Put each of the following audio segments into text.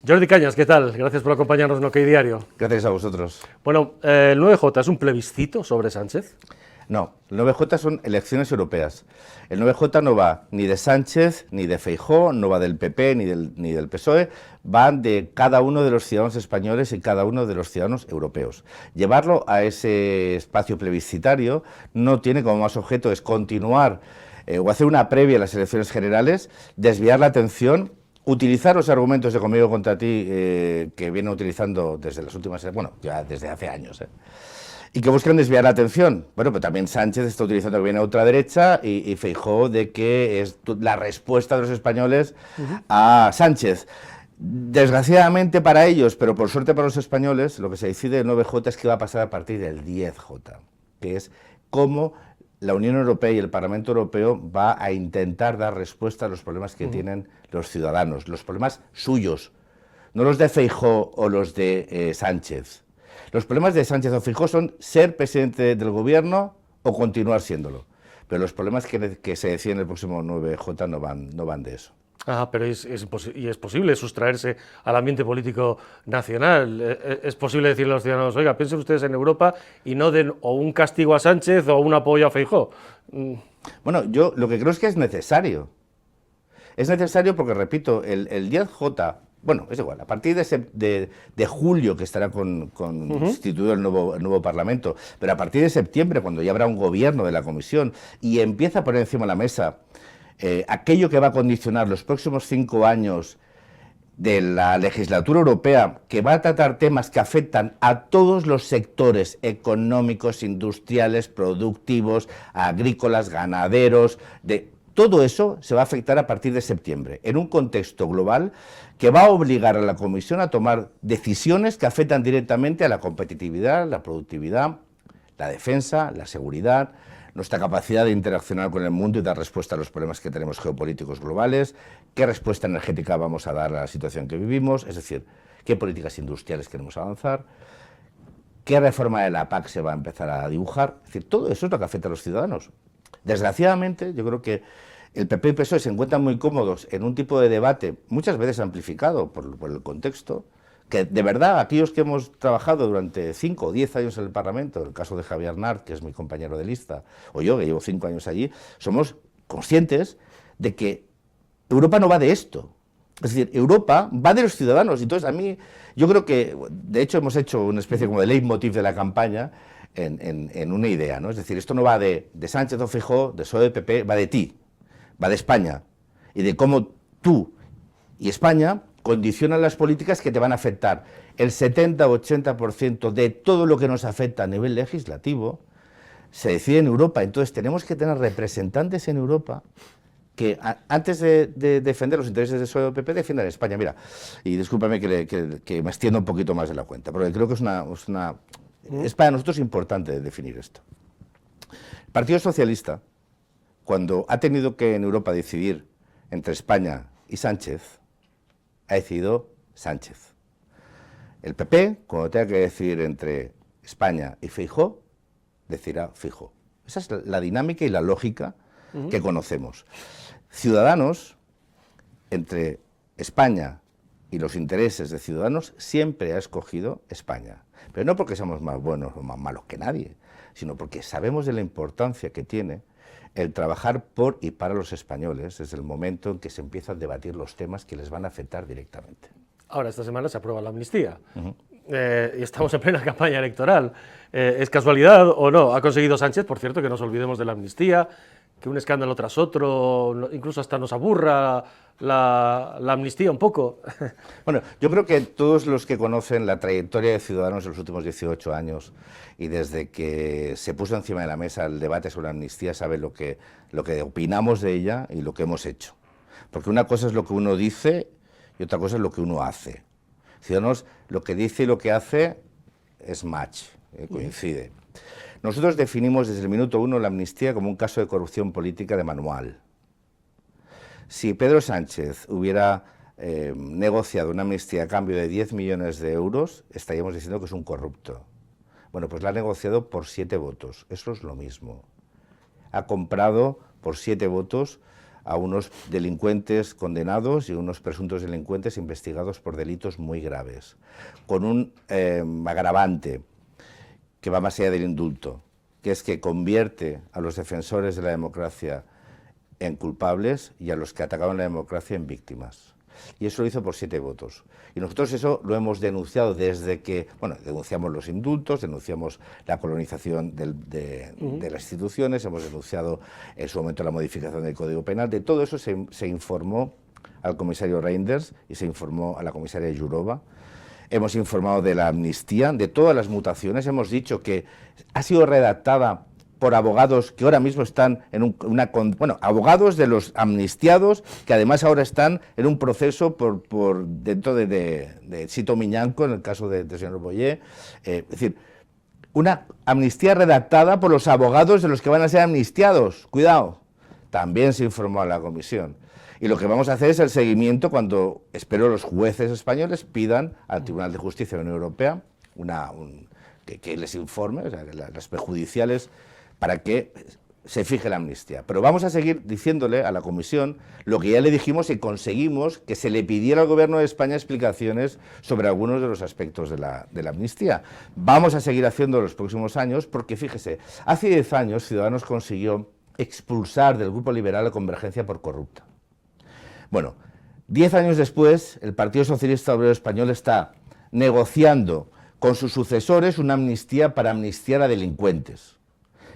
Jordi Cañas, ¿qué tal? Gracias por acompañarnos en OK Diario. Gracias a vosotros. Bueno, ¿el 9J es un plebiscito sobre Sánchez? No, el 9J son elecciones europeas. El 9J no va ni de Sánchez, ni de Feijóo, no va del PP, ni del PSOE, van de cada uno de los ciudadanos españoles y cada uno de los ciudadanos europeos. Llevarlo a ese espacio plebiscitario no tiene como más objeto es continuar o hacer una previa a las elecciones generales, desviar la atención, utilizar los argumentos de conmigo contra ti que viene utilizando desde las últimas, bueno, ya desde hace años, y que buscan desviar la atención. Bueno, pero también Sánchez está utilizando que viene a ultraderecha y Feijóo de que es la respuesta de los españoles a Sánchez. Desgraciadamente para ellos, pero por suerte para los españoles, lo que se decide el 9J es que va a pasar a partir del 10J, que es cómo la Unión Europea y el Parlamento Europeo va a intentar dar respuesta a los problemas que tienen los ciudadanos, los problemas suyos, no los de Feijóo o los de Sánchez. Los problemas de Sánchez o Feijóo son ser presidente del gobierno o continuar siéndolo, pero los problemas que se deciden en el próximo 9J no van de eso. Ah, pero es posible sustraerse al ambiente político nacional. Es posible decirle a los ciudadanos, oiga, piensen ustedes en Europa y no den o un castigo a Sánchez o un apoyo a Feijóo. Bueno, yo lo que creo es que es necesario. Es necesario porque, repito, el 10J, bueno, es igual, a partir de julio que estará constituido el nuevo Parlamento, pero a partir de septiembre, cuando ya habrá un gobierno de la Comisión y empieza a poner encima de la mesa aquello que va a condicionar los próximos 5 años de la legislatura europea, que va a tratar temas que afectan a todos los sectores económicos, industriales, productivos, agrícolas, ganaderos, todo eso se va a afectar a partir de septiembre, en un contexto global que va a obligar a la Comisión a tomar decisiones que afectan directamente a la competitividad, la productividad, la defensa, la seguridad, nuestra capacidad de interaccionar con el mundo y dar respuesta a los problemas que tenemos geopolíticos globales, qué respuesta energética vamos a dar a la situación que vivimos, es decir, qué políticas industriales queremos avanzar, qué reforma de la PAC se va a empezar a dibujar, es decir, todo eso es lo que afecta a los ciudadanos. Desgraciadamente, yo creo que el PP y el PSOE se encuentran muy cómodos en un tipo de debate, muchas veces amplificado por el contexto, que de verdad aquellos que hemos trabajado durante 5 o 10 años en el Parlamento, el caso de Javier Nart, que es mi compañero de lista, o yo, que llevo 5 años allí, somos conscientes de que Europa no va de esto. Es decir, Europa va de los ciudadanos. Entonces, a mí, yo creo que, de hecho, hemos hecho una especie como de leitmotiv de la campaña en una idea, ¿no? Es decir, esto no va de Sánchez o Feijóo, de PSOE, PP, va de ti, va de España, y de cómo tú y España condicionan las políticas que te van a afectar. El 70 o 80% de todo lo que nos afecta a nivel legislativo se decide en Europa. Entonces tenemos que tener representantes en Europa que antes de defender los intereses de PSOE o PP defiendan España. Mira, y discúlpame que me extienda un poquito más de la cuenta, porque creo que es para nosotros importante definir esto. El Partido Socialista, cuando ha tenido que en Europa decidir entre España y Sánchez, ha decidido Sánchez. El PP, cuando tenga que decidir entre España y Feijóo, decidirá Feijóo. Esa es la dinámica y la lógica que conocemos. Ciudadanos, entre España y los intereses de Ciudadanos, siempre ha escogido España. Pero no porque somos más buenos o más malos que nadie, sino porque sabemos de la importancia que tiene el trabajar por y para los españoles desde el momento en que se empiezan a debatir los temas que les van a afectar directamente. Ahora, esta semana se aprueba la amnistía y estamos en plena campaña electoral. ¿Es casualidad o no? Ha conseguido Sánchez, por cierto, que nos olvidemos de la amnistía, que un escándalo tras otro, incluso hasta nos aburra la amnistía un poco. Bueno, yo creo que todos los que conocen la trayectoria de Ciudadanos en los últimos 18 años y desde que se puso encima de la mesa el debate sobre la amnistía saben lo que opinamos de ella y lo que hemos hecho. Porque una cosa es lo que uno dice y otra cosa es lo que uno hace. Ciudadanos, lo que dice y lo que hace es match, coincide. Nosotros definimos desde el minuto 1 la amnistía como un caso de corrupción política de manual. Si Pedro Sánchez hubiera negociado una amnistía a cambio de 10 millones de euros, estaríamos diciendo que es un corrupto. Bueno, pues la ha negociado por 7 votos, eso es lo mismo. Ha comprado por 7 votos a unos delincuentes condenados y unos presuntos delincuentes investigados por delitos muy graves, con un agravante que va más allá del indulto, que es que convierte a los defensores de la democracia en culpables y a los que atacaban la democracia en víctimas. Y eso lo hizo por 7 votos. Y nosotros eso lo hemos denunciado desde que, bueno, denunciamos los indultos, denunciamos la colonización de las instituciones, hemos denunciado en su momento la modificación del Código Penal. De todo eso se informó al comisario Reinders y se informó a la comisaria Jourova. Hemos informado de la amnistía, de todas las mutaciones. Hemos dicho que ha sido redactada por abogados que ahora mismo están en abogados de los amnistiados, que además ahora están en un proceso dentro de Sito Miñanco, en el caso del señor Boyer. Es decir, una amnistía redactada por los abogados de los que van a ser amnistiados. Cuidado. También se informó a la comisión. Y lo que vamos a hacer es el seguimiento cuando, espero, los jueces españoles pidan al Tribunal de Justicia de la Unión Europea que les informe, o sea, que las prejudiciales, para que se fije la amnistía. Pero vamos a seguir diciéndole a la comisión lo que ya le dijimos y conseguimos que se le pidiera al Gobierno de España explicaciones sobre algunos de los aspectos de la amnistía. Vamos a seguir haciendo en los próximos años porque, fíjese, hace 10 años Ciudadanos consiguió expulsar del Grupo Liberal a Convergencia por corrupta. Bueno, 10 años después, el Partido Socialista Obrero Español está negociando con sus sucesores una amnistía para amnistiar a delincuentes.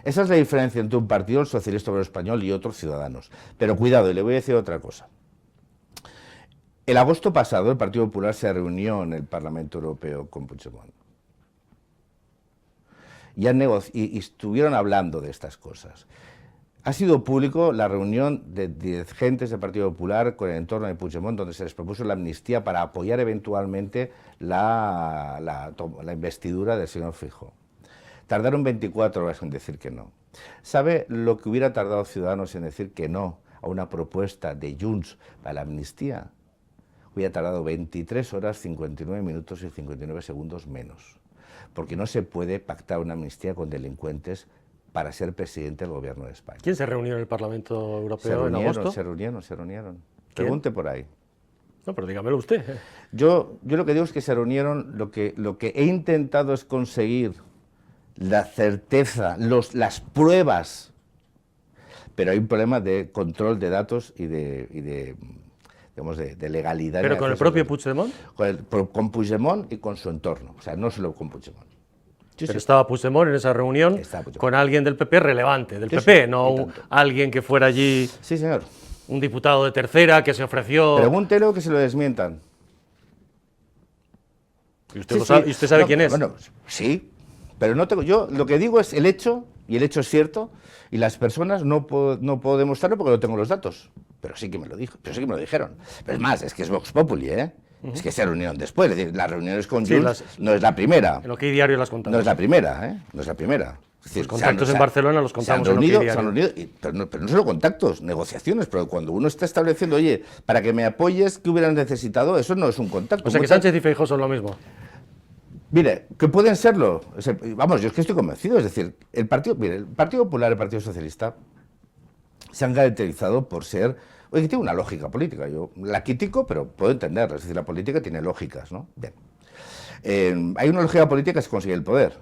Esa es la diferencia entre un partido, el Socialista Obrero Español, y otros Ciudadanos. Pero cuidado, y le voy a decir otra cosa. El agosto pasado, el Partido Popular se reunió en el Parlamento Europeo con Puigdemont. Y estuvieron hablando de estas cosas. Ha sido público la reunión de dirigentes del Partido Popular con el entorno de Puigdemont, donde se les propuso la amnistía para apoyar eventualmente la investidura del señor Feijóo. Tardaron 24 horas en decir que no. ¿Sabe lo que hubiera tardado Ciudadanos en decir que no a una propuesta de Junts para la amnistía? Hubiera tardado 23 horas, 59 minutos y 59 segundos menos. Porque no se puede pactar una amnistía con delincuentes para ser presidente del Gobierno de España. ¿Quién se reunió en el Parlamento Europeo en agosto? Se reunieron. Pregunte por ahí. No, pero dígamelo usted. Yo lo que digo es que se reunieron, lo que he intentado es conseguir la certeza, las pruebas, pero hay un problema de control de datos y de legalidad. ¿Pero con el propio Puigdemont? Con Puigdemont y con su entorno, o sea, no solo con Puigdemont. Pero estaba Puigdemont en esa reunión con alguien del PP relevante, del PP, no alguien que fuera allí. Sí, señor. Un diputado de tercera que se ofreció. Pregúntelo que se lo desmientan. ¿Y usted sabe quién es? Bueno, sí, pero no tengo. Yo lo que digo es el hecho, y el hecho es cierto, y las personas no puedo demostrarlo porque no tengo los datos. Pero sí que me lo dijeron. Pero es más, es que es Vox Populi, ¿eh? Es que se reunieron después, es decir, las reuniones con Junts no es la primera. En lo que diario las contamos. No es la primera, ¿eh? No es la primera. Es decir, los contactos en Barcelona los contamos en OK Diario. Pero no solo contactos, negociaciones, pero cuando uno está estableciendo, oye, para que me apoyes, ¿qué hubieran necesitado? Eso no es un contacto. O sea que Sánchez y Feijóo son lo mismo. Mire, que pueden serlo. Vamos, yo es que estoy convencido. Es decir, el Partido Popular y el Partido Socialista se han caracterizado por ser... Oye, que tiene una lógica política. Yo la critico, pero puedo entenderla. Es decir, la política tiene lógicas, ¿no? Bien. Hay una lógica política que es conseguir el poder.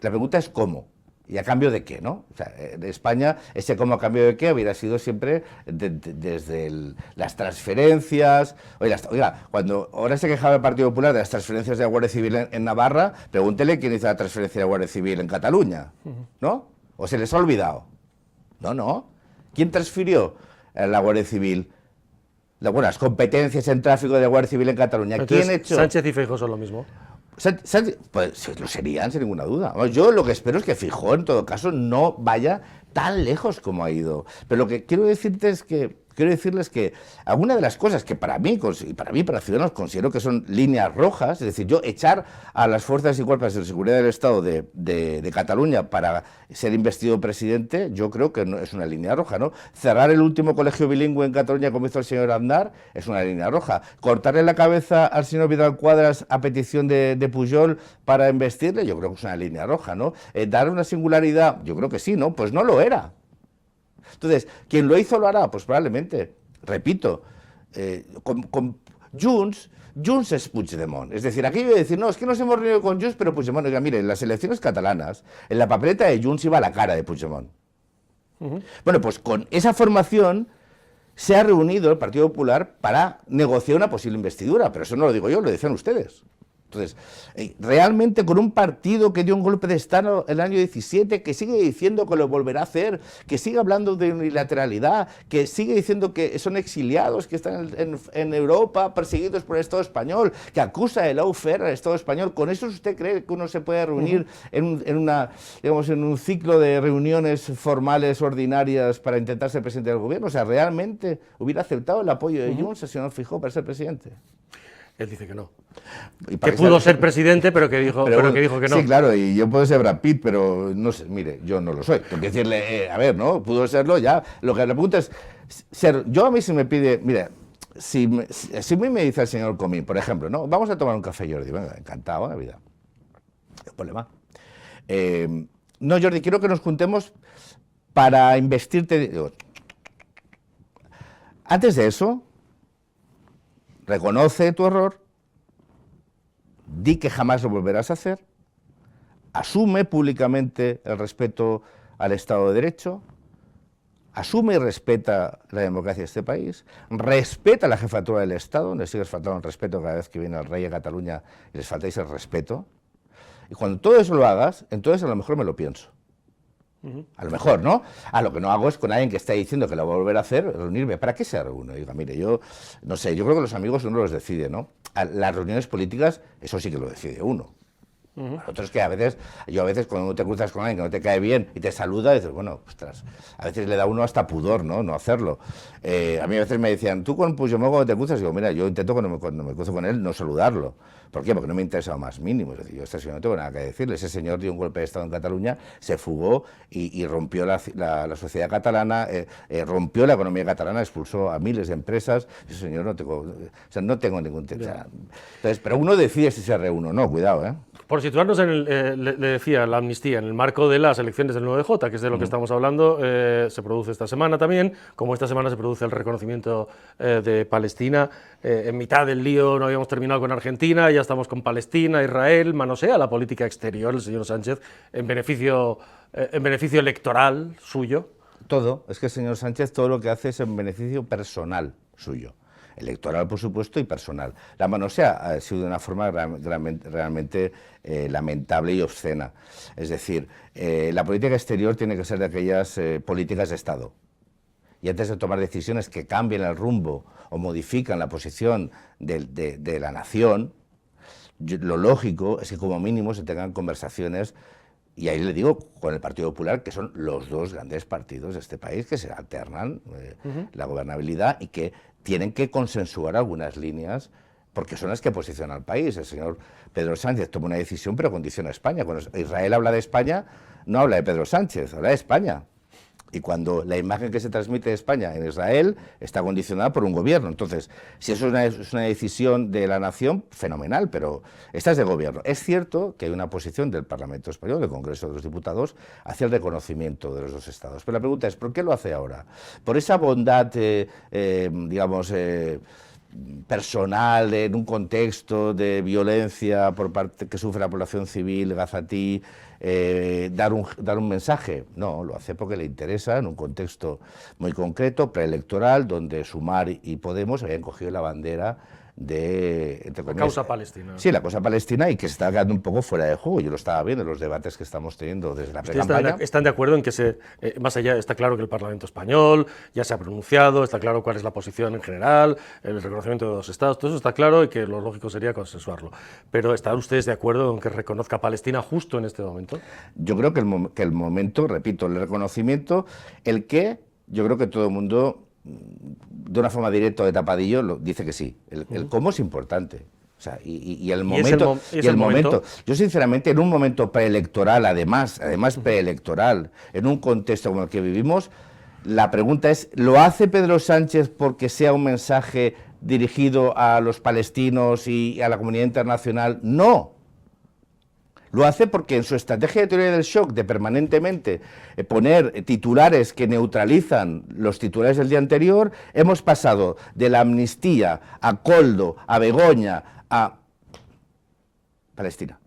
La pregunta es cómo. ¿Y a cambio de qué, no? O sea, en España, ese cómo a cambio de qué hubiera sido siempre desde las transferencias. Oiga, cuando ahora se quejaba el Partido Popular de las transferencias de la Guardia Civil en Navarra, pregúntele quién hizo la transferencia de la Guardia Civil en Cataluña, ¿no? ¿O se les ha olvidado? No. ¿Quién transfirió la Guardia Civil? Las competencias en tráfico de la Guardia Civil en Cataluña. Entonces, ¿quién ha hecho? ¿Sánchez y Feijóo son lo mismo? Pues lo serían, sin ninguna duda. Yo lo que espero es que Feijóo, en todo caso, no vaya tan lejos como ha ido. Pero lo que quiero decirles que alguna de las cosas que para mí, para Ciudadanos, considero que son líneas rojas, es decir, yo echar a las fuerzas y cuerpos de seguridad del Estado de Cataluña para ser investido presidente, yo creo que no, es una línea roja, ¿no? Cerrar el último colegio bilingüe en Cataluña, como hizo el señor Aznar, es una línea roja. Cortarle la cabeza al señor Vidal Quadras a petición de Pujol para investirle, yo creo que es una línea roja, ¿no? Dar una singularidad, yo creo que sí, ¿no? Pues no lo era. Entonces, ¿quién lo hizo lo hará? Pues probablemente, repito, con Junts es Puigdemont. Es decir, aquí iba a decir, no, es que nos hemos reunido con Junts, pero Puigdemont, oiga, mire, en las elecciones catalanas, en la papeleta de Junts iba la cara de Puigdemont. Bueno, pues con esa formación se ha reunido el Partido Popular para negociar una posible investidura, pero eso no lo digo yo, lo decían ustedes. Entonces, realmente con un partido que dio un golpe de Estado el año 17, que sigue diciendo que lo volverá a hacer, que sigue hablando de unilateralidad, que sigue diciendo que son exiliados, que están en Europa perseguidos por el Estado español, que acusa de lawfare al Estado español, ¿con eso usted cree que uno se puede reunir en un ciclo de reuniones formales, ordinarias, para intentar ser presidente del gobierno? O sea, ¿realmente hubiera aceptado el apoyo de Junts al señor Feijóo para ser presidente? Él dice que no. Que pudo ser presidente, pero que dijo que no. Sí, claro, y yo puedo ser Brad Pitt, pero no sé, mire, yo no lo soy. Tengo que decirle, a ver, ¿no? Pudo serlo ya. Lo que le pregunto es, yo a mí si me pide, mira, si me dice el señor Comín, por ejemplo, ¿no? Vamos a tomar un café, Jordi, venga, encantado, la vida. No problema. No, Jordi, quiero que nos juntemos para investirte. Digo, antes de eso, reconoce tu error, di que jamás lo volverás a hacer, asume públicamente el respeto al Estado de Derecho, asume y respeta la democracia de este país, respeta la jefatura del Estado, les sigues faltando el respeto cada vez que viene el rey de Cataluña y les faltáis el respeto, y cuando todo eso lo hagas, entonces a lo mejor me lo pienso. A lo mejor, ¿no? Lo que no hago es con alguien que está diciendo que lo va a volver a hacer, reunirme. ¿Para qué se reúne? Diga, mire, yo no sé, yo creo que los amigos uno los decide, ¿no? Las reuniones políticas, eso sí que lo decide uno. Otro es que a veces cuando te cruzas con alguien que no te cae bien y te saluda, dices, bueno, ostras, a veces le da uno hasta pudor, ¿no? No hacerlo. A mí a veces me decían, tú con Puigdemont cuando te cruzas, digo, mira, yo intento cuando me cruzo con él no saludarlo. ¿Por qué? Porque no me interesa lo más mínimo. Es decir, yo a este señor no tengo nada que decirle. Ese señor dio un golpe de Estado en Cataluña, se fugó y rompió la sociedad catalana, rompió la economía catalana, expulsó a miles de empresas. Ese señor no tengo ningún... Entonces, pero uno decide si se reúne o no, cuidado, ¿eh? Por situarnos en le decía, la amnistía, en el marco de las elecciones del 9J, que es de lo que estamos hablando, se produce esta semana también, como esta semana se produce el reconocimiento de Palestina. En mitad del lío no habíamos terminado con Argentina, ya estamos con Palestina, Israel, manosea la política exterior el señor Sánchez en beneficio electoral suyo. Todo, es que el señor Sánchez todo lo que hace es en beneficio personal suyo. Electoral, por supuesto, y personal. La manosea ha sido de una forma realmente lamentable y obscena. Es decir, la política exterior tiene que ser de aquellas políticas de Estado. Y antes de tomar decisiones que cambien el rumbo o modifican la posición de la nación, lo lógico es que como mínimo se tengan conversaciones. Y ahí le digo, con el Partido Popular, que son los dos grandes partidos de este país que se alternan la gobernabilidad y que tienen que consensuar algunas líneas porque son las que posicionan al país. El señor Pedro Sánchez toma una decisión pero condiciona a España. Cuando Israel habla de España, no habla de Pedro Sánchez, habla de España. Y cuando la imagen que se transmite de España en Israel está condicionada por un gobierno. Entonces, si eso es una decisión de la nación, fenomenal, pero esta es de gobierno. Es cierto que hay una posición del Parlamento Español, del Congreso de los Diputados, hacia el reconocimiento de los dos estados. Pero la pregunta es, ¿por qué lo hace ahora? ¿Por esa bondad, personal, en un contexto de violencia por parte que sufre la población civil gazatí, dar un mensaje? No, lo hace porque le interesa en un contexto muy concreto, preelectoral, donde Sumar y Podemos habían cogido la bandera de... entre comillas, la causa palestina. Sí, la causa palestina, y que se está quedando un poco fuera de juego. Yo lo estaba viendo en los debates que estamos teniendo desde la pre-campaña. ¿Están de acuerdo en que más allá está claro que el Parlamento español ya se ha pronunciado, está claro cuál es la posición en general, el reconocimiento de los estados, todo eso está claro y que lo lógico sería consensuarlo? Pero ¿están ustedes de acuerdo en que reconozca a Palestina justo en este momento? Yo creo que el momento, repito, el reconocimiento, yo creo que todo el mundo, de una forma directa o de tapadillo, dice que sí. El cómo es importante. O sea, y el momento. ¿Y el momento? Yo, sinceramente, en un momento preelectoral, además preelectoral, en un contexto como el que vivimos, la pregunta es, ¿lo hace Pedro Sánchez porque sea un mensaje dirigido a los palestinos y a la comunidad internacional? No. Lo hace porque en su estrategia de teoría del shock, de permanentemente poner titulares que neutralizan los titulares del día anterior, hemos pasado de la amnistía a Koldo, a Begoña, a Palestina.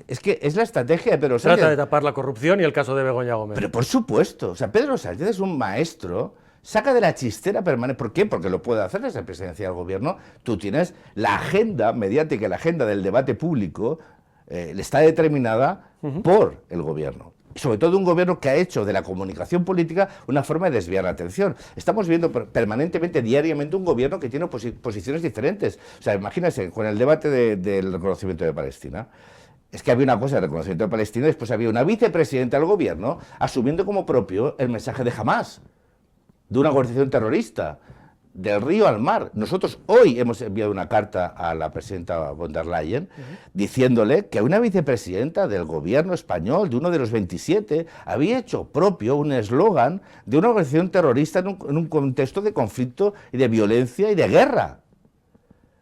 Es que es la estrategia de Pedro Sánchez. Trata de tapar la corrupción y el caso de Begoña Gómez. Pero por supuesto, o sea, Pedro Sánchez es un maestro, saca de la chistera permanente. ¿Por qué? Porque lo puede hacer desde la presidencia del gobierno. Tú tienes la agenda mediática, la agenda del debate público, está determinada por el gobierno. Y sobre todo un gobierno que ha hecho de la comunicación política una forma de desviar la atención. Estamos viendo permanentemente, diariamente, un gobierno que tiene posiciones diferentes. O sea, imagínense, con el debate del reconocimiento de Palestina. Es que había una cosa de reconocimiento de Palestina y después había una vicepresidenta del gobierno asumiendo como propio el mensaje de Hamás, de una organización terrorista, del río al mar. Nosotros hoy hemos enviado una carta a la presidenta von der Leyen diciéndole que una vicepresidenta del gobierno español, de uno de los 27, había hecho propio un eslogan de una organización terrorista en un contexto de conflicto y de violencia y de guerra.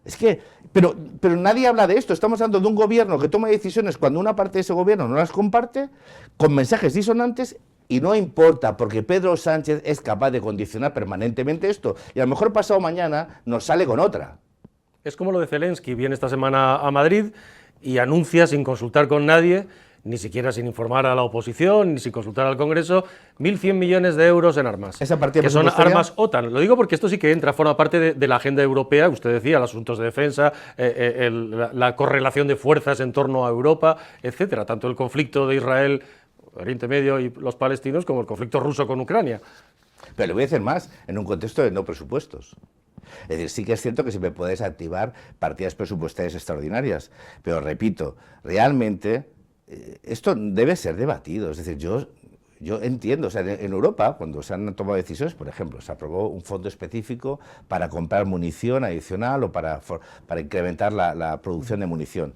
Es que, pero nadie habla de esto. Estamos hablando de un gobierno que toma decisiones cuando una parte de ese gobierno no las comparte, con mensajes disonantes, y no importa, porque Pedro Sánchez es capaz de condicionar permanentemente esto. Y a lo mejor pasado mañana nos sale con otra. Es como lo de Zelensky, viene esta semana a Madrid y anuncia sin consultar con nadie, ni siquiera sin informar a la oposición, ni sin consultar al Congreso, 1.100 millones de euros en armas. ¿Esa partida que son presupuestaria? armas OTAN. Lo digo porque esto sí que entra, forma parte de la agenda europea, usted decía, los asuntos de defensa, la correlación de fuerzas en torno a Europa, etcétera. Tanto el conflicto de Israel, Oriente Medio y los palestinos, como el conflicto ruso con Ucrania. Pero le voy a decir más, en un contexto de no presupuestos. Es decir, sí que es cierto que siempre puedes activar partidas presupuestarias extraordinarias, pero repito, realmente esto debe ser debatido. Es decir, yo entiendo, o sea, en Europa, cuando se han tomado decisiones, por ejemplo, se aprobó un fondo específico para comprar munición adicional o para incrementar la producción de munición.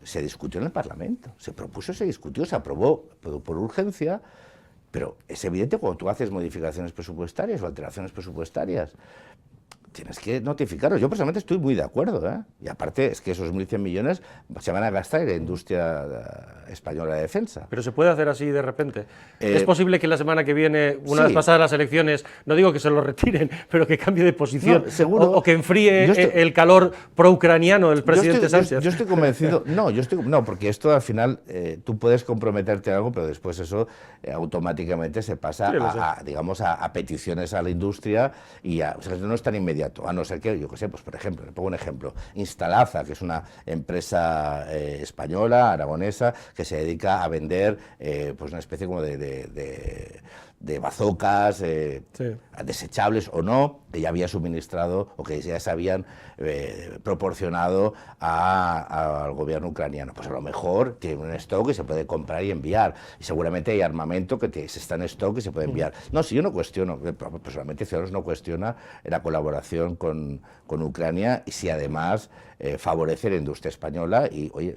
Se discutió en el Parlamento, se propuso, se discutió, se aprobó por urgencia, pero es evidente cuando tú haces modificaciones presupuestarias o alteraciones presupuestarias, tienes que notificarlo. Yo personalmente estoy muy de acuerdo, ¿eh? Y aparte es que esos 1.100 millones se van a gastar en la industria española de defensa. Pero se puede hacer así de repente. ¿Es posible que la semana que viene, una vez pasadas las elecciones, no digo que se lo retiren, pero que cambie de posición? No, seguro. O que enfríe el calor pro-ucraniano del presidente Sánchez. Yo estoy convencido. No, porque esto al final tú puedes comprometerte a algo, pero después eso automáticamente se pasa a peticiones a la industria y o sea, no es tan inmediato. A no ser que, yo qué sé, pues por ejemplo, le pongo un ejemplo, Instalaza, que es una empresa española, aragonesa, que se dedica a vender pues una especie como de bazocas, desechables o no, que ya había suministrado o que ya se habían proporcionado al gobierno ucraniano. Pues a lo mejor tiene un stock que se puede comprar y enviar. Y seguramente hay armamento que se está en stock y se puede enviar. No, si yo no cuestiono, personalmente Ciudadanos no cuestiona la colaboración con Ucrania y si además favorece la industria española y, oye,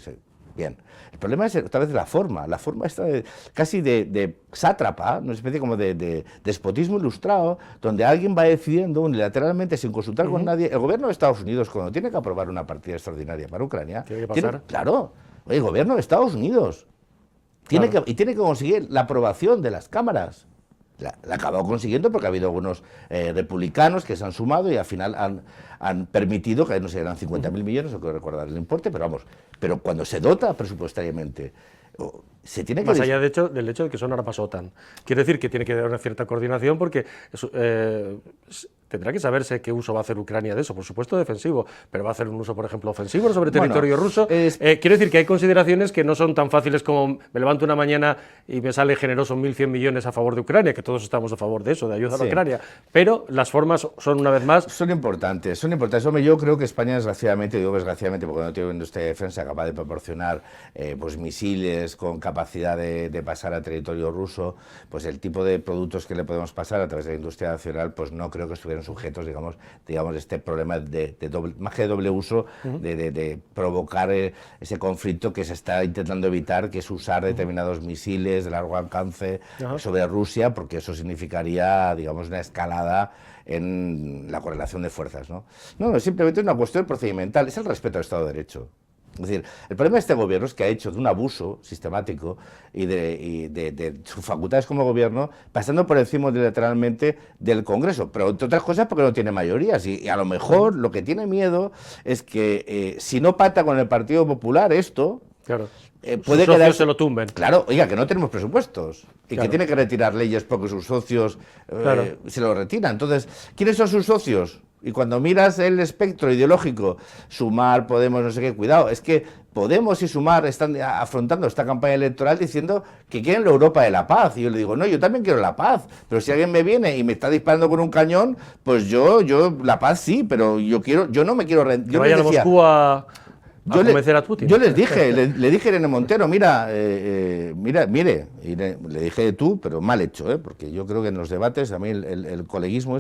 bien. El problema es otra vez la forma está casi de sátrapa, una especie como de despotismo ilustrado, donde alguien va decidiendo unilateralmente, sin consultar con nadie. El gobierno de Estados Unidos, cuando tiene que aprobar una partida extraordinaria para Ucrania, ¿Tiene que pasar? Claro, el gobierno de Estados Unidos tiene que conseguir la aprobación de las cámaras. La acabado consiguiendo porque ha habido algunos republicanos que se han sumado y al final han permitido, que no sé, eran 50.000 millones, no quiero recordar el importe, pero vamos, pero cuando se dota presupuestariamente, se tiene que... Más allá del hecho de que son armas OTAN. Quiere decir que tiene que haber una cierta coordinación porque tendrá que saberse qué uso va a hacer Ucrania de eso, por supuesto defensivo, pero va a hacer un uso, por ejemplo, ofensivo sobre territorio ruso. Quiero decir que hay consideraciones que no son tan fáciles como me levanto una mañana y me sale generoso 1.100 millones a favor de Ucrania, que todos estamos a favor de eso, de ayudar a Ucrania, pero las formas son, una vez más... Son importantes. Hombre, yo creo que España, desgraciadamente, digo desgraciadamente porque no tiene una industria de defensa capaz de proporcionar pues misiles con capacidad de pasar a territorio ruso, pues el tipo de productos que le podemos pasar a través de la industria nacional, pues no creo que estuvieran sujetos, digamos este problema de doble, más que de doble uso, de provocar ese conflicto que se está intentando evitar, que es usar determinados misiles de largo alcance sobre Rusia, porque eso significaría, digamos, una escalada en la correlación de fuerzas, ¿no? No, simplemente es una cuestión procedimental, es el respeto al Estado de Derecho. Es decir, el problema de este gobierno es que ha hecho de un abuso sistemático y de sus facultades como gobierno, pasando por encima literalmente del Congreso, pero entre otras cosas porque no tiene mayorías y a lo mejor lo que tiene miedo es que si no pacta con el Partido Popular esto, Claro. puede Sus socios quedar... se lo tumben. Claro, oiga, que no tenemos presupuestos y Claro. que tiene que retirar leyes porque sus socios Claro. se lo retiran. Entonces, ¿quiénes son sus socios? Y cuando miras el espectro ideológico, Sumar, Podemos, no sé qué, cuidado, es que Podemos y Sumar están afrontando esta campaña electoral diciendo que quieren la Europa de la paz. Y yo le digo, no, yo también quiero la paz, pero si alguien me viene y me está disparando con un cañón, pues yo la paz sí, pero yo no me quiero rendir. Que Yo vayan les a decía, Moscú a convencer a Putin. yo les dije, le dije a Irene Montero, mire, y le dije tú, pero mal hecho, porque yo creo que en los debates, a mí el coleguismo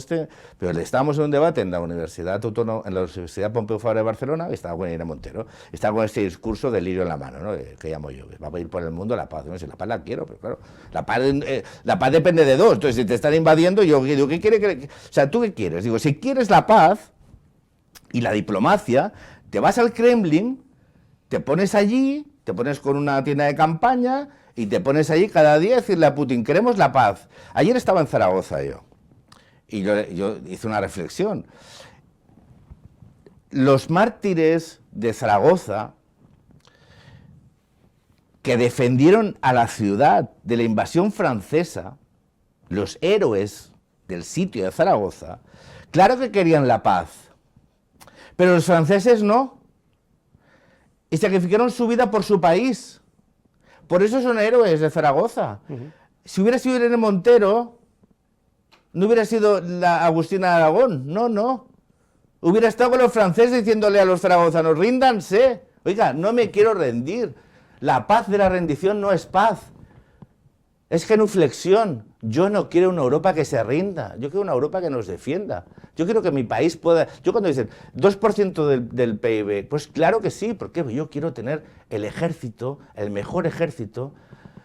pero estábamos en un debate en la Universidad Autónoma, en la Universidad Pompeu Fabra de Barcelona, y estaba con Irene Montero, estaba con este discurso del lirio en la mano, ¿no? Que llamo yo, que va a ir por el mundo la paz. No sé, la paz la quiero, pero claro, la paz depende de dos, entonces si te están invadiendo, yo digo, ¿qué quiere? O sea, ¿tú qué quieres? Digo, si quieres la paz y la diplomacia, te vas al Kremlin, te pones allí, te pones con una tienda de campaña y te pones allí cada día a decirle a Putin, queremos la paz. Ayer estaba en Zaragoza yo y yo hice una reflexión. Los mártires de Zaragoza que defendieron a la ciudad de la invasión francesa, los héroes del sitio de Zaragoza, claro que querían la paz. Pero los franceses no. Y sacrificaron su vida por su país. Por eso son héroes de Zaragoza. Si hubiera sido Irene Montero, no hubiera sido la Agustina de Aragón. No. Hubiera estado con los franceses diciéndole a los zaragozanos, ríndanse. Oiga, no me quiero rendir. La paz de la rendición no es paz. Es genuflexión. Yo no quiero una Europa que se rinda. Yo quiero una Europa que nos defienda. Yo quiero que mi país pueda... Yo cuando dicen 2% del PIB, pues claro que sí, porque yo quiero tener el ejército, el mejor ejército,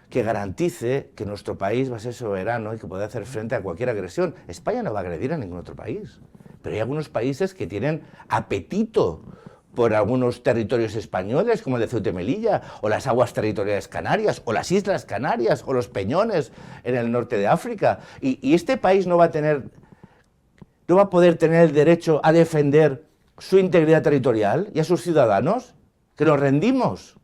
que garantice que nuestro país va a ser soberano y que pueda hacer frente a cualquier agresión. España no va a agredir a ningún otro país, pero hay algunos países que tienen apetito por algunos territorios españoles, como el de Ceuta y Melilla, o las aguas territoriales canarias, o las Islas Canarias, o los Peñones en el norte de África. Y este país no va a poder tener el derecho a defender su integridad territorial y a sus ciudadanos, que nos rendimos.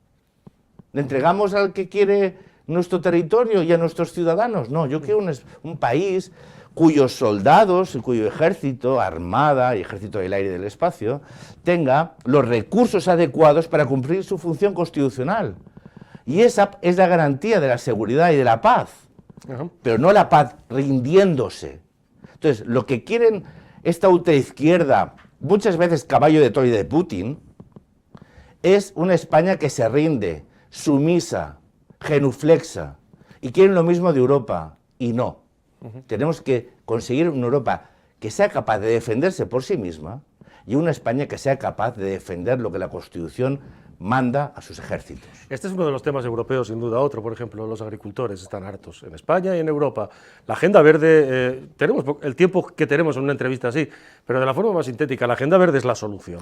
¿Le entregamos al que quiere nuestro territorio y a nuestros ciudadanos? No, yo quiero un país cuyos soldados, cuyo ejército, armada y ejército del aire y del espacio, tenga los recursos adecuados para cumplir su función constitucional. Y esa es la garantía de la seguridad y de la paz, pero no la paz rindiéndose. Entonces, lo que quieren esta ultraizquierda, muchas veces caballo de Troya de Putin, es una España que se rinde, sumisa, genuflexa, y quieren lo mismo de Europa, y no. Tenemos que conseguir una Europa que sea capaz de defenderse por sí misma y una España que sea capaz de defender lo que la Constitución manda a sus ejércitos. Este es uno de los temas europeos, sin duda. Otro, por ejemplo, los agricultores están hartos en España y en Europa. La Agenda Verde, tenemos el tiempo que tenemos en una entrevista así, pero de la forma más sintética, la Agenda Verde es la solución.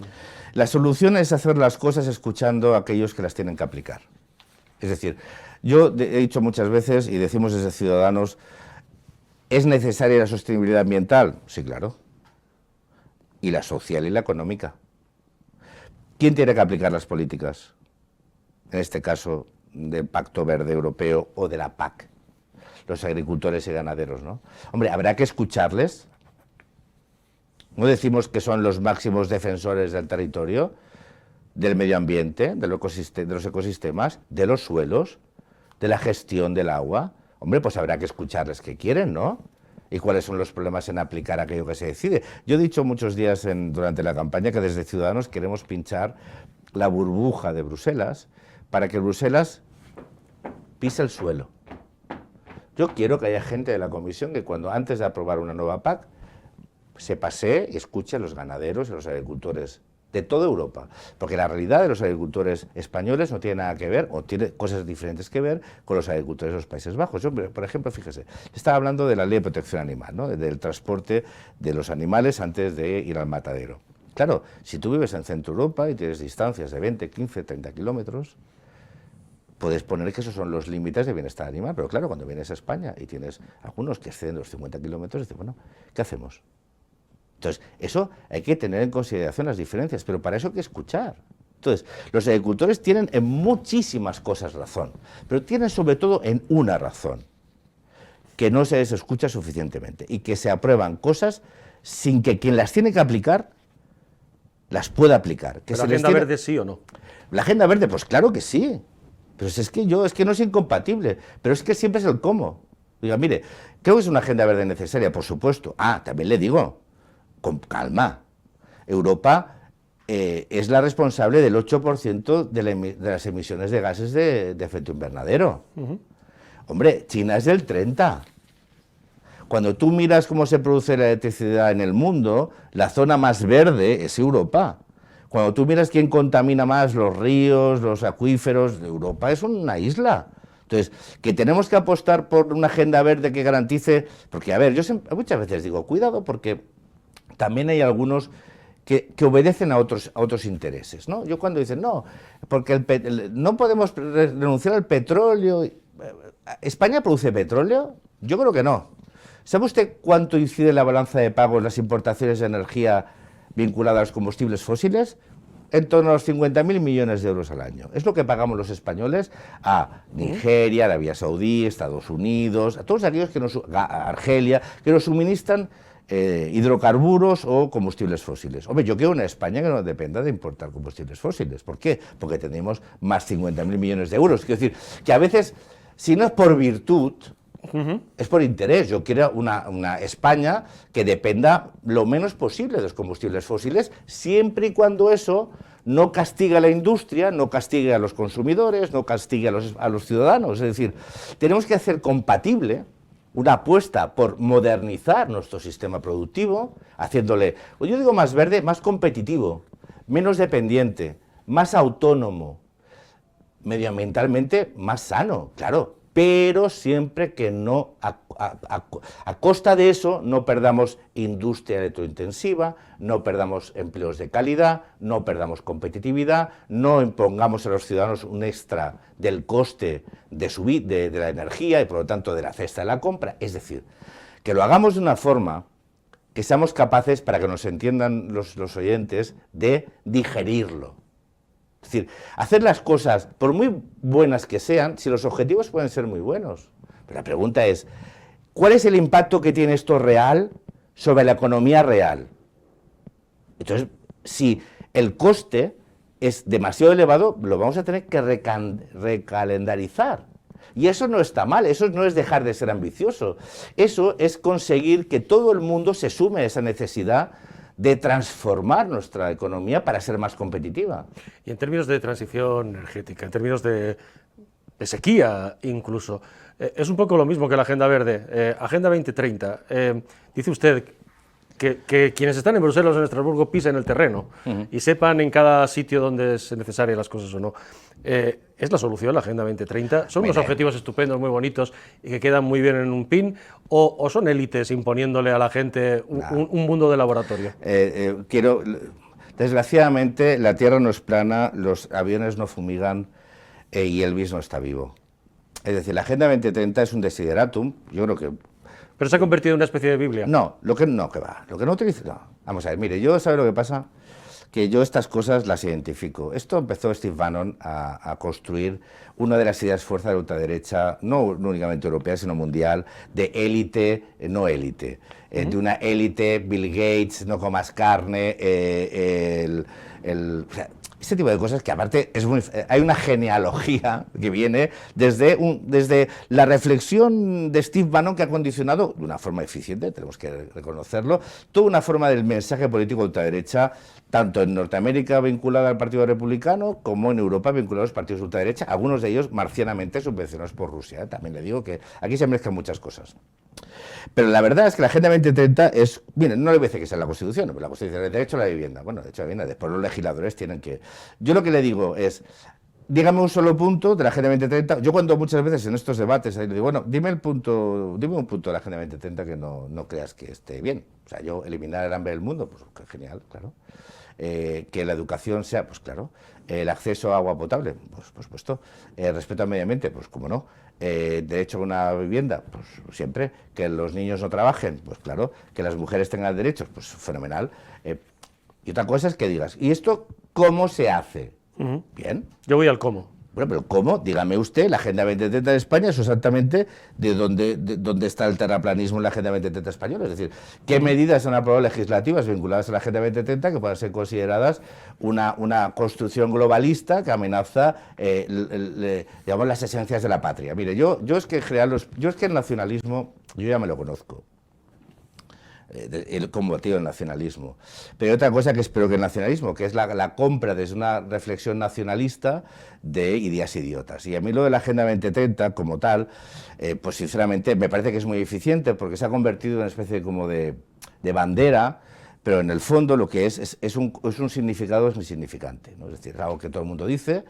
La solución es hacer las cosas escuchando a aquellos que las tienen que aplicar. Es decir, yo he dicho muchas veces, y decimos desde Ciudadanos, ¿es necesaria la sostenibilidad ambiental? Sí, claro. Y la social y la económica. ¿Quién tiene que aplicar las políticas? En este caso, del Pacto Verde Europeo o de la PAC. Los agricultores y ganaderos, ¿no? Hombre, habrá que escucharles. No decimos que son los máximos defensores del territorio, del medio ambiente, de los ecosistemas, de los suelos, de la gestión del agua. Hombre, pues habrá que escucharles qué quieren, ¿no? Y cuáles son los problemas en aplicar aquello que se decide. Yo he dicho muchos días durante la campaña que desde Ciudadanos queremos pinchar la burbuja de Bruselas para que Bruselas pise el suelo. Yo quiero que haya gente de la Comisión que antes de aprobar una nueva PAC se pasee y escuche a los ganaderos y a los agricultores de toda Europa, porque la realidad de los agricultores españoles no tiene nada que ver, o tiene cosas diferentes que ver, con los agricultores de los Países Bajos. Yo, por ejemplo, fíjese, estaba hablando de la ley de protección animal, ¿no? Del transporte de los animales antes de ir al matadero. Claro, si tú vives en Centro Europa y tienes distancias de 20, 15, 30 kilómetros, puedes poner que esos son los límites de bienestar animal, pero claro, cuando vienes a España y tienes algunos que exceden los 50 kilómetros, dices, bueno, ¿qué hacemos? Entonces, eso hay que tener en consideración las diferencias, pero para eso hay que escuchar. Entonces, los agricultores tienen en muchísimas cosas razón, pero tienen sobre todo en una razón, que no se les escucha suficientemente y que se aprueban cosas sin que quien las tiene que aplicar las pueda aplicar. ¿La agenda verde sí o no? La agenda verde, pues claro que sí. Pero es que no es incompatible, pero es que siempre es el cómo. Diga, mire, creo que es una agenda verde necesaria, por supuesto. También le digo, con calma, Europa es la responsable del 8% de las emisiones de gases de efecto invernadero. Hombre, China es del 30%. Cuando tú miras cómo se produce la electricidad en el mundo, la zona más verde es Europa. Cuando tú miras quién contamina más los ríos, los acuíferos, Europa es una isla. Entonces, que tenemos que apostar por una agenda verde que garantice... Porque, a ver, muchas veces digo, cuidado, porque también hay algunos que obedecen a otros intereses, ¿no? Yo cuando dicen, no, porque no podemos renunciar al petróleo... ¿España produce petróleo? Yo creo que no. ¿Sabe usted cuánto incide en la balanza de pagos las importaciones de energía vinculada a los combustibles fósiles? En torno a los 50.000 millones de euros al año. Es lo que pagamos los españoles a Nigeria, Arabia Saudí, Estados Unidos, a todos aquellos a Argelia, que nos suministran hidrocarburos o combustibles fósiles. Hombre, yo quiero una España que no dependa de importar combustibles fósiles. ¿Por qué? Porque tenemos más 50.000 millones de euros. Quiero decir, que a veces, si no es por virtud, es por interés. Yo quiero una España que dependa lo menos posible de los combustibles fósiles, siempre y cuando eso no castigue a la industria, no castigue a los consumidores, no castigue a los ciudadanos. Es decir, tenemos que hacer compatible una apuesta por modernizar nuestro sistema productivo, haciéndole, yo digo más verde, más competitivo, menos dependiente, más autónomo, medioambientalmente más sano, claro, pero siempre que no, a costa de eso, no perdamos industria electrointensiva, no perdamos empleos de calidad, no perdamos competitividad, no impongamos a los ciudadanos un extra del coste de la energía y por lo tanto de la cesta de la compra. Es decir, que lo hagamos de una forma que seamos capaces, para que nos entiendan los oyentes, de digerirlo. Es decir, hacer las cosas, por muy buenas que sean, si los objetivos pueden ser muy buenos. Pero la pregunta es, ¿cuál es el impacto que tiene esto real sobre la economía real? Entonces, si el coste es demasiado elevado, lo vamos a tener que recalendarizar. Y eso no está mal, eso no es dejar de ser ambicioso. Eso es conseguir que todo el mundo se sume a esa necesidad de transformar nuestra economía para ser más competitiva. Y en términos de transición energética, en términos de sequía incluso, es un poco lo mismo que la Agenda Verde. Agenda 2030, dice usted que quienes están en Bruselas o en Estrasburgo pisen el terreno y sepan en cada sitio donde es necesaria las cosas o no. ¿Es la solución la Agenda 2030? ¿Son unos objetivos estupendos, muy bonitos y que quedan muy bien en un pin? ¿O son élites imponiéndole a la gente un mundo de laboratorio? Desgraciadamente, la Tierra no es plana, los aviones no fumigan y Elvis no está vivo. Es decir, la Agenda 2030 es un desideratum, yo creo que... ¿Pero se ha convertido en una especie de Biblia? No, que va. Lo que no utiliza... No. Vamos a ver, mire, ¿sabe lo que pasa? Que yo estas cosas las identifico. Esto empezó Steve Bannon a construir una de las ideas fuerzas de la ultraderecha, no únicamente europea, sino mundial, de élite, no élite. De una élite, Bill Gates, no comas carne, o sea, este tipo de cosas que aparte hay una genealogía que viene desde la reflexión de Steve Bannon, que ha condicionado de una forma eficiente, tenemos que reconocerlo, toda una forma del mensaje político de ultraderecha, tanto en Norteamérica vinculada al Partido Republicano como en Europa vinculada a los partidos de ultraderecha, algunos de ellos marcianamente subvencionados por Rusia. También le digo que aquí se mezclan muchas cosas. Pero la verdad es que la Agenda 2030 es... Miren, no le voy a decir que sea la Constitución, pero la Constitución es el derecho a la vivienda. Bueno, el derecho a la vivienda, después los legisladores tienen que... Yo lo que le digo es, dígame un solo punto de la Agenda 2030. Yo cuando muchas veces en estos debates ahí digo, bueno, dime un punto de la Agenda 2030 que no creas que esté bien. O sea, yo eliminar el hambre del mundo, pues genial, claro. Que la educación sea, pues claro. El acceso a agua potable, pues por supuesto. Respeto al medio ambiente, pues cómo no. Derecho a una vivienda, pues siempre. Que los niños no trabajen, pues claro. Que las mujeres tengan derechos, pues fenomenal. Y otra cosa es que digas, ¿y esto cómo se hace? Bien. Yo voy al cómo. Bueno, pero ¿cómo? Dígame usted, la Agenda 2030 de España es exactamente de dónde está el terraplanismo en la Agenda 2030 española. Es decir, ¿qué medidas han aprobado legislativas vinculadas a la Agenda 2030 que puedan ser consideradas una construcción globalista que amenaza digamos, las esencias de la patria? Mire, yo es que en general, yo es que el nacionalismo, yo ya me lo conozco. El combatido del nacionalismo. Pero hay otra cosa que espero que el nacionalismo, que es la compra desde una reflexión nacionalista de ideas idiotas. Y a mí lo de la Agenda 2030 como tal, pues sinceramente me parece que es muy eficiente porque se ha convertido en una especie como de bandera, pero en el fondo lo que es un significado es insignificante, ¿no? Es decir, es algo que todo el mundo dice.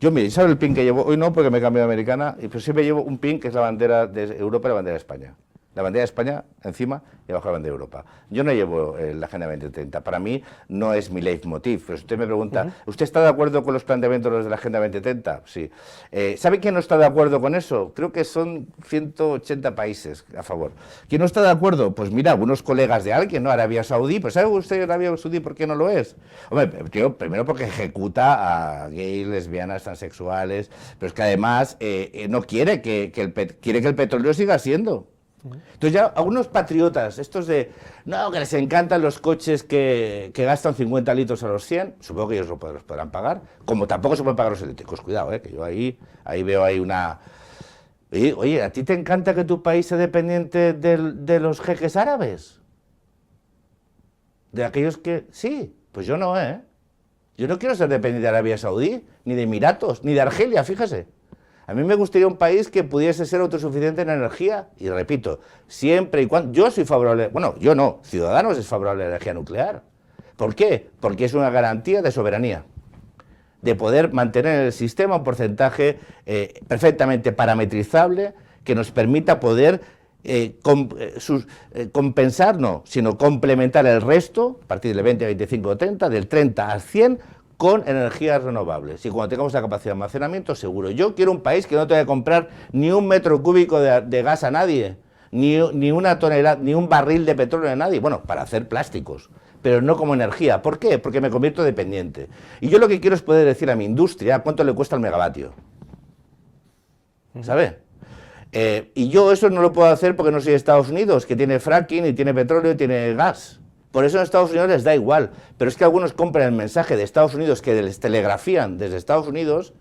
Yo, mire, ¿sabe el pin que llevo? Hoy no, porque me he cambiado de americana, pero siempre llevo un pin que es la bandera de Europa y la bandera de España. La bandera de España encima y abajo la bandera de Europa. Yo no llevo la Agenda 2030. Para mí no es mi leitmotiv. Pero si usted me pregunta, ¿usted está de acuerdo con los planteamientos de la Agenda 2030? Sí. ¿Sabe quién no está de acuerdo con eso? Creo que son 180 países a favor. ¿Quién no está de acuerdo? Pues mira, algunos colegas de alguien, ¿no? Arabia Saudí. Pues ¿sabe usted Arabia Saudí por qué no lo es? Hombre, primero porque ejecuta a gays, lesbianas, transexuales, pero es que además no quiere quiere que el petróleo siga siendo. Entonces ya algunos patriotas, estos de, no, que les encantan los coches que gastan 50 litros a los 100, supongo que ellos los podrán pagar, como tampoco se pueden pagar los eléctricos, cuidado, que yo ahí veo ahí una... Oye, ¿a ti te encanta que tu país sea dependiente de los jeques árabes? De aquellos que... Sí, pues yo no, Yo no quiero ser dependiente de Arabia Saudí, ni de Emiratos, ni de Argelia, fíjese. A mí me gustaría un país que pudiese ser autosuficiente en energía, y repito, siempre y cuando... Yo soy favorable, bueno, yo no, Ciudadanos es favorable a la energía nuclear. ¿Por qué? Porque es una garantía de soberanía, de poder mantener en el sistema un porcentaje perfectamente parametrizable que nos permita poder compensar, no, sino complementar el resto, a partir del 20, 25, 30, del 30 al 100, con energías renovables. Y cuando tengamos la capacidad de almacenamiento, seguro. Yo quiero un país que no tenga que comprar ni un metro cúbico de gas a nadie, ni una tonelada, ni un barril de petróleo a nadie. Bueno, para hacer plásticos, pero no como energía. ¿Por qué? Porque me convierto dependiente. Y yo lo que quiero es poder decir a mi industria cuánto le cuesta el megavatio. ¿Sabe? Y yo eso no lo puedo hacer porque no soy de Estados Unidos, que tiene fracking y tiene petróleo y tiene gas. Por eso en Estados Unidos les da igual, pero es que algunos compran el mensaje de Estados Unidos que les telegrafían desde Estados Unidos,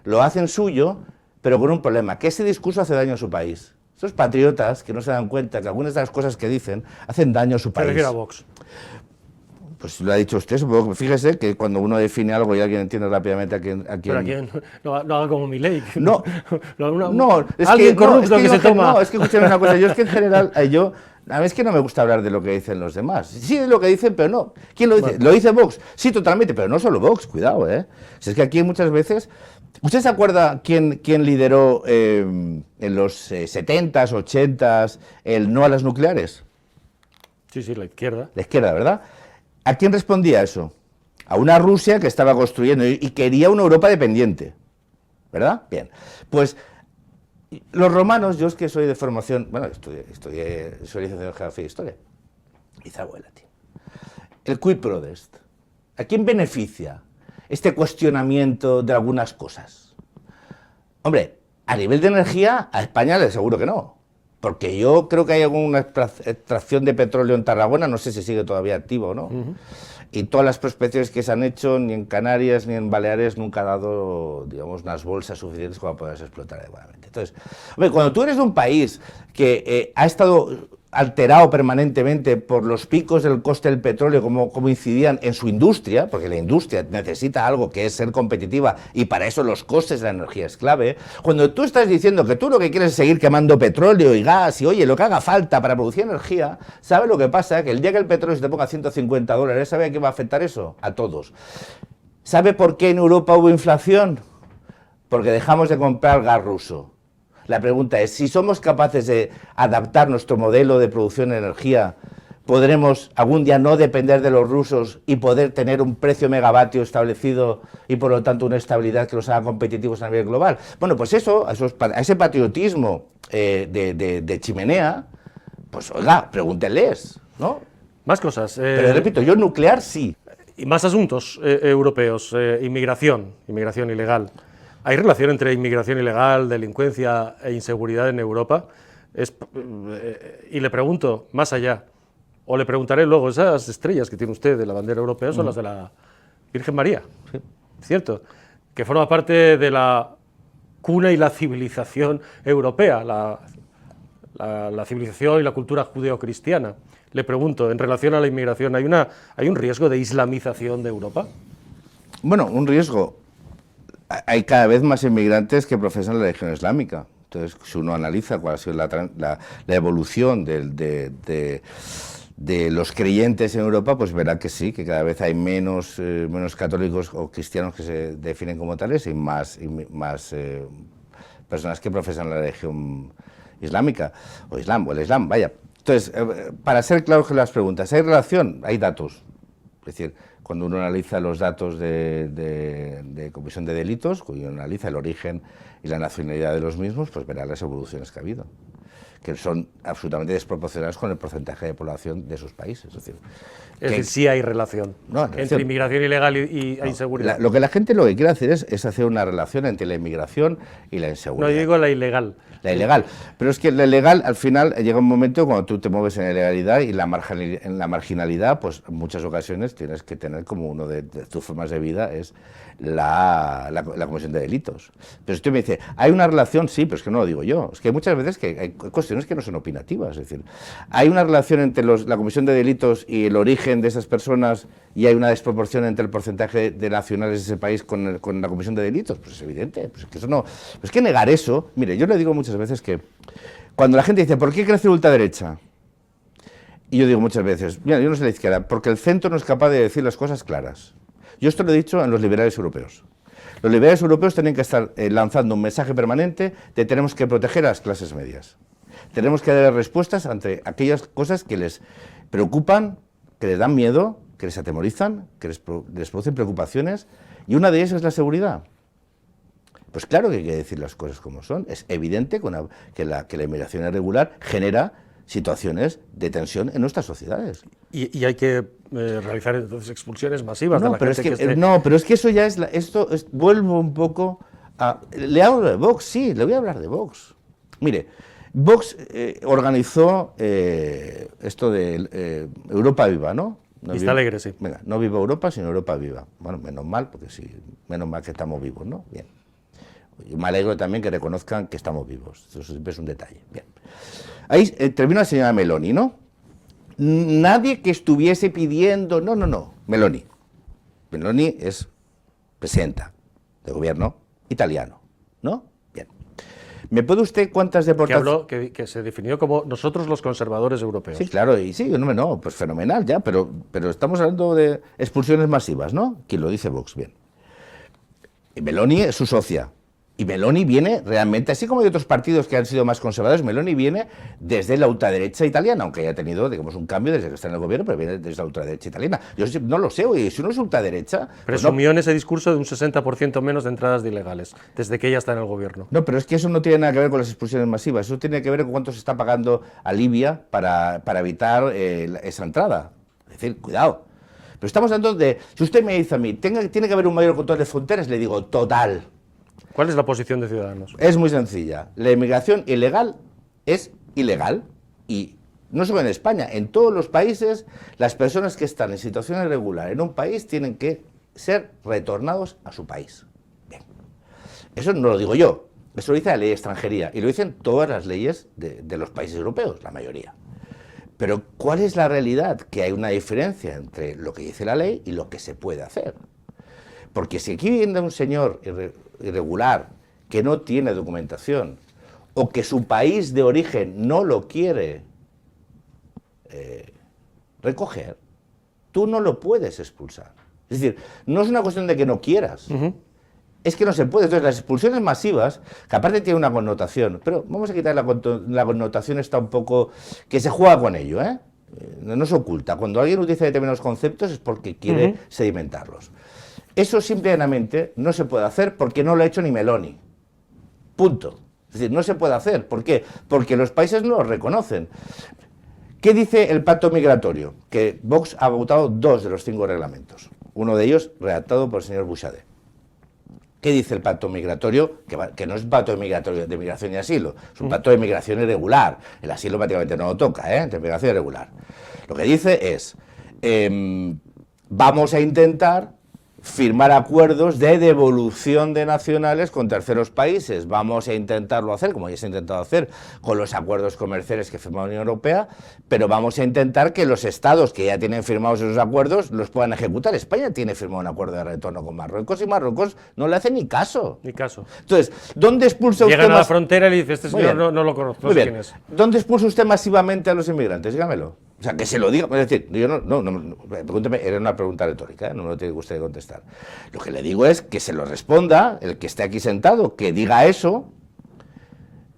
lo hacen suyo, pero con un problema, que ese discurso hace daño a su país. Esos patriotas que no se dan cuenta que algunas de las cosas que dicen hacen daño a su país. Se refiere a Vox. Pues lo ha dicho usted, supongo que fíjese que cuando uno define algo y alguien entiende rápidamente a quién... ¿Pero a quién? No haga como Milei. No, es alguien corrupto que se toma... No, es que escúchame una cosa, yo es que en general, a mí es que no me gusta hablar de lo que dicen los demás. Sí, de lo que dicen, pero no. ¿Quién lo dice? Bueno. ¿Lo dice Vox? Sí, totalmente, pero no solo Vox, cuidado, Si es que aquí muchas veces... ¿Usted se acuerda quién lideró en los 70s, 80s el no a las nucleares? Sí, la izquierda. La izquierda, ¿verdad? ¿A quién respondía eso? A una Rusia que estaba construyendo y quería una Europa dependiente, ¿verdad? Bien, pues los romanos, yo es que soy de formación, bueno, soy licenciado en Geografía e Historia, y algo de latín. El quid pro est. ¿A quién beneficia este cuestionamiento de algunas cosas? Hombre, a nivel de energía, a España le aseguro que no. Porque yo creo que hay alguna extracción de petróleo en Tarragona, no sé si sigue todavía activo o no. Y todas las prospecciones que se han hecho, ni en Canarias ni en Baleares, nunca ha dado, digamos, unas bolsas suficientes como para poderse explotar adecuadamente. Entonces, hombre, cuando tú eres de un país que ha estado alterado permanentemente por los picos del coste del petróleo, como incidían en su industria, porque la industria necesita algo que es ser competitiva y para eso los costes de la energía es clave. Cuando tú estás diciendo que tú lo que quieres es seguir quemando petróleo y gas y oye, lo que haga falta para producir energía, ¿sabe lo que pasa? Que el día que el petróleo se te ponga $150, ¿sabe a qué va a afectar eso? A todos. ¿Sabe por qué en Europa hubo inflación? porque dejamos de comprar gas ruso. La pregunta es, si somos capaces de adaptar nuestro modelo de producción de energía, ¿podremos algún día no depender de los rusos y poder tener un precio megavatio establecido y por lo tanto una estabilidad que los haga competitivos a nivel global? Bueno, pues a ese patriotismo de chimenea, pues oiga, pregúntenles, ¿no? Más cosas. Pero repito, yo nuclear sí. Y más asuntos europeos. Inmigración ilegal. ¿Hay relación entre inmigración ilegal, delincuencia e inseguridad en Europa? Y le pregunto, más allá, o le preguntaré luego, esas estrellas que tiene usted de la bandera europea son las de la Virgen María, ¿sí? ¿Cierto? Que forma parte de la cuna y la civilización europea, la civilización y la cultura judeocristiana. Le pregunto, en relación a la inmigración, ¿hay un riesgo de islamización de Europa? Bueno, un riesgo. Hay cada vez más inmigrantes que profesan la religión islámica. Entonces, si uno analiza cuál ha sido la evolución de los creyentes en Europa, pues verá que sí, que cada vez hay menos católicos o cristianos que se definen como tales y más personas que profesan la religión islámica, o el Islam, vaya. Entonces, para ser claros con las preguntas, ¿hay relación? Hay datos. Es decir, cuando uno analiza los datos de comisión de delitos, cuando uno analiza el origen y la nacionalidad de los mismos, pues verá las evoluciones que ha habido, que son absolutamente desproporcionadas con el porcentaje de población de sus países. Es decir, sí hay relación entre inmigración ilegal e inseguridad. Lo que la gente lo que quiere hacer es hacer una relación entre la inmigración y la inseguridad. No, yo digo la ilegal. La ilegal. Pero es que la ilegal, al final, llega un momento cuando tú te mueves en la ilegalidad y en la marginalidad, pues en muchas ocasiones tienes que tener como uno de tus formas de vida es la comisión de delitos. Pero si usted me dice, ¿hay una relación? Sí, pero es que no lo digo yo. Es que hay muchas veces que hay cuestiones que no son opinativas. Es decir, ¿hay una relación entre la comisión de delitos y el origen de esas personas y hay una desproporción entre el porcentaje de nacionales de ese país con la comisión de delitos? Pues es evidente. Pues es que eso no. Pues es que negar eso. Mire, yo le digo muchas veces que cuando la gente dice, ¿por qué crece la ultraderecha? Y yo digo muchas veces, mira, yo no sé la izquierda, porque el centro no es capaz de decir las cosas claras. Yo esto lo he dicho en los liberales europeos. Los liberales europeos tienen que estar lanzando un mensaje permanente de tenemos que proteger a las clases medias. Tenemos que dar respuestas ante aquellas cosas que les preocupan, que les dan miedo, que les atemorizan, que les producen preocupaciones, y una de ellas es la seguridad. Pues claro que hay que decir las cosas como son. Es evidente que la inmigración irregular genera situaciones de tensión en nuestras sociedades. Y hay que realizar entonces expulsiones masivas de la gente que esté... No, pero es que eso ya vuelvo un poco a... Le hablo de Vox, sí, le voy a hablar de Vox. Mire, Vox organizó esto de Europa Viva, ¿no? Vista Alegre, sí. Venga, no viva Europa, sino Europa Viva. Bueno, menos mal, porque sí, menos mal que estamos vivos, ¿no? Bien. Y me alegro también que reconozcan que estamos vivos. Eso siempre es un detalle. Bien. Ahí termina la señora Meloni, ¿no? Nadie que estuviese pidiendo... No. Meloni. Meloni es presidenta de gobierno italiano, ¿no? Bien. ¿Me puede usted cuántas deportaciones...? Que se definió como nosotros los conservadores europeos. Sí, claro, y sí, no, pues fenomenal ya, pero estamos hablando de expulsiones masivas, ¿no? Quien lo dice Vox, bien. Y Meloni es su socia. Y Meloni viene realmente, así como hay otros partidos que han sido más conservadores, Meloni viene desde la ultraderecha italiana, aunque haya tenido, digamos, un cambio desde que está en el gobierno, pero viene desde la ultraderecha italiana. Yo no lo sé, oye, si uno es ultraderecha... Presumió en ese discurso de un 60% menos de entradas de ilegales, desde que ella está en el gobierno. No, pero es que eso no tiene nada que ver con las expulsiones masivas, eso tiene que ver con cuánto se está pagando a Libia para evitar esa entrada. Es decir, cuidado. Pero estamos hablando de... Si usted me dice a mí, tiene que haber un mayor control de fronteras, le digo, total. ¿Cuál es la posición de Ciudadanos? Es muy sencilla. La inmigración ilegal es ilegal y no solo en España, en todos los países las personas que están en situación irregular en un país tienen que ser retornados a su país. Bien. Eso no lo digo yo, eso lo dice la ley de extranjería y lo dicen todas las leyes de los países europeos, la mayoría. Pero ¿cuál es la realidad? Que hay una diferencia entre lo que dice la ley y lo que se puede hacer. Porque si aquí viene un señor irregular que no tiene documentación o que su país de origen no lo quiere recoger, tú no lo puedes expulsar. Es decir, no es una cuestión de que no quieras, Es que no se puede. Entonces, las expulsiones masivas, que aparte tiene una connotación, pero vamos a quitar la connotación, está un poco, que se juega con ello, ¿eh? No se oculta. Cuando alguien utiliza determinados conceptos es porque quiere sedimentarlos. Eso simplemente no se puede hacer porque no lo ha hecho ni Meloni. Punto. Es decir, no se puede hacer. ¿Por qué? Porque los países no lo reconocen. ¿Qué dice el pacto migratorio? Que Vox ha votado 2 de los 5 reglamentos. Uno de ellos redactado por el señor Buxadé. ¿Qué dice el pacto migratorio? Que no es un pacto de migración y asilo, es un pacto de migración irregular. El asilo prácticamente no lo toca, ¿eh? De migración irregular. Lo que dice es, vamos a intentar firmar acuerdos de devolución de nacionales con terceros países. Vamos a intentarlo hacer, como ya se ha intentado hacer con los acuerdos comerciales que firma la Unión Europea, pero vamos a intentar que los estados que ya tienen firmados esos acuerdos los puedan ejecutar. España tiene firmado un acuerdo de retorno con Marruecos y Marruecos no le hace ni caso. Ni caso. Entonces, ¿dónde expulsa usted Llegan a la frontera y le dice, este señor no lo conozco, no sé quién es. ¿Dónde expulsa usted masivamente a los inmigrantes? Dígamelo. O sea, que se lo diga. Es decir, yo pregúnteme, era una pregunta retórica, ¿eh? No me lo tiene que usted contestar. Lo que le digo es que se lo responda, el que esté aquí sentado, que diga eso,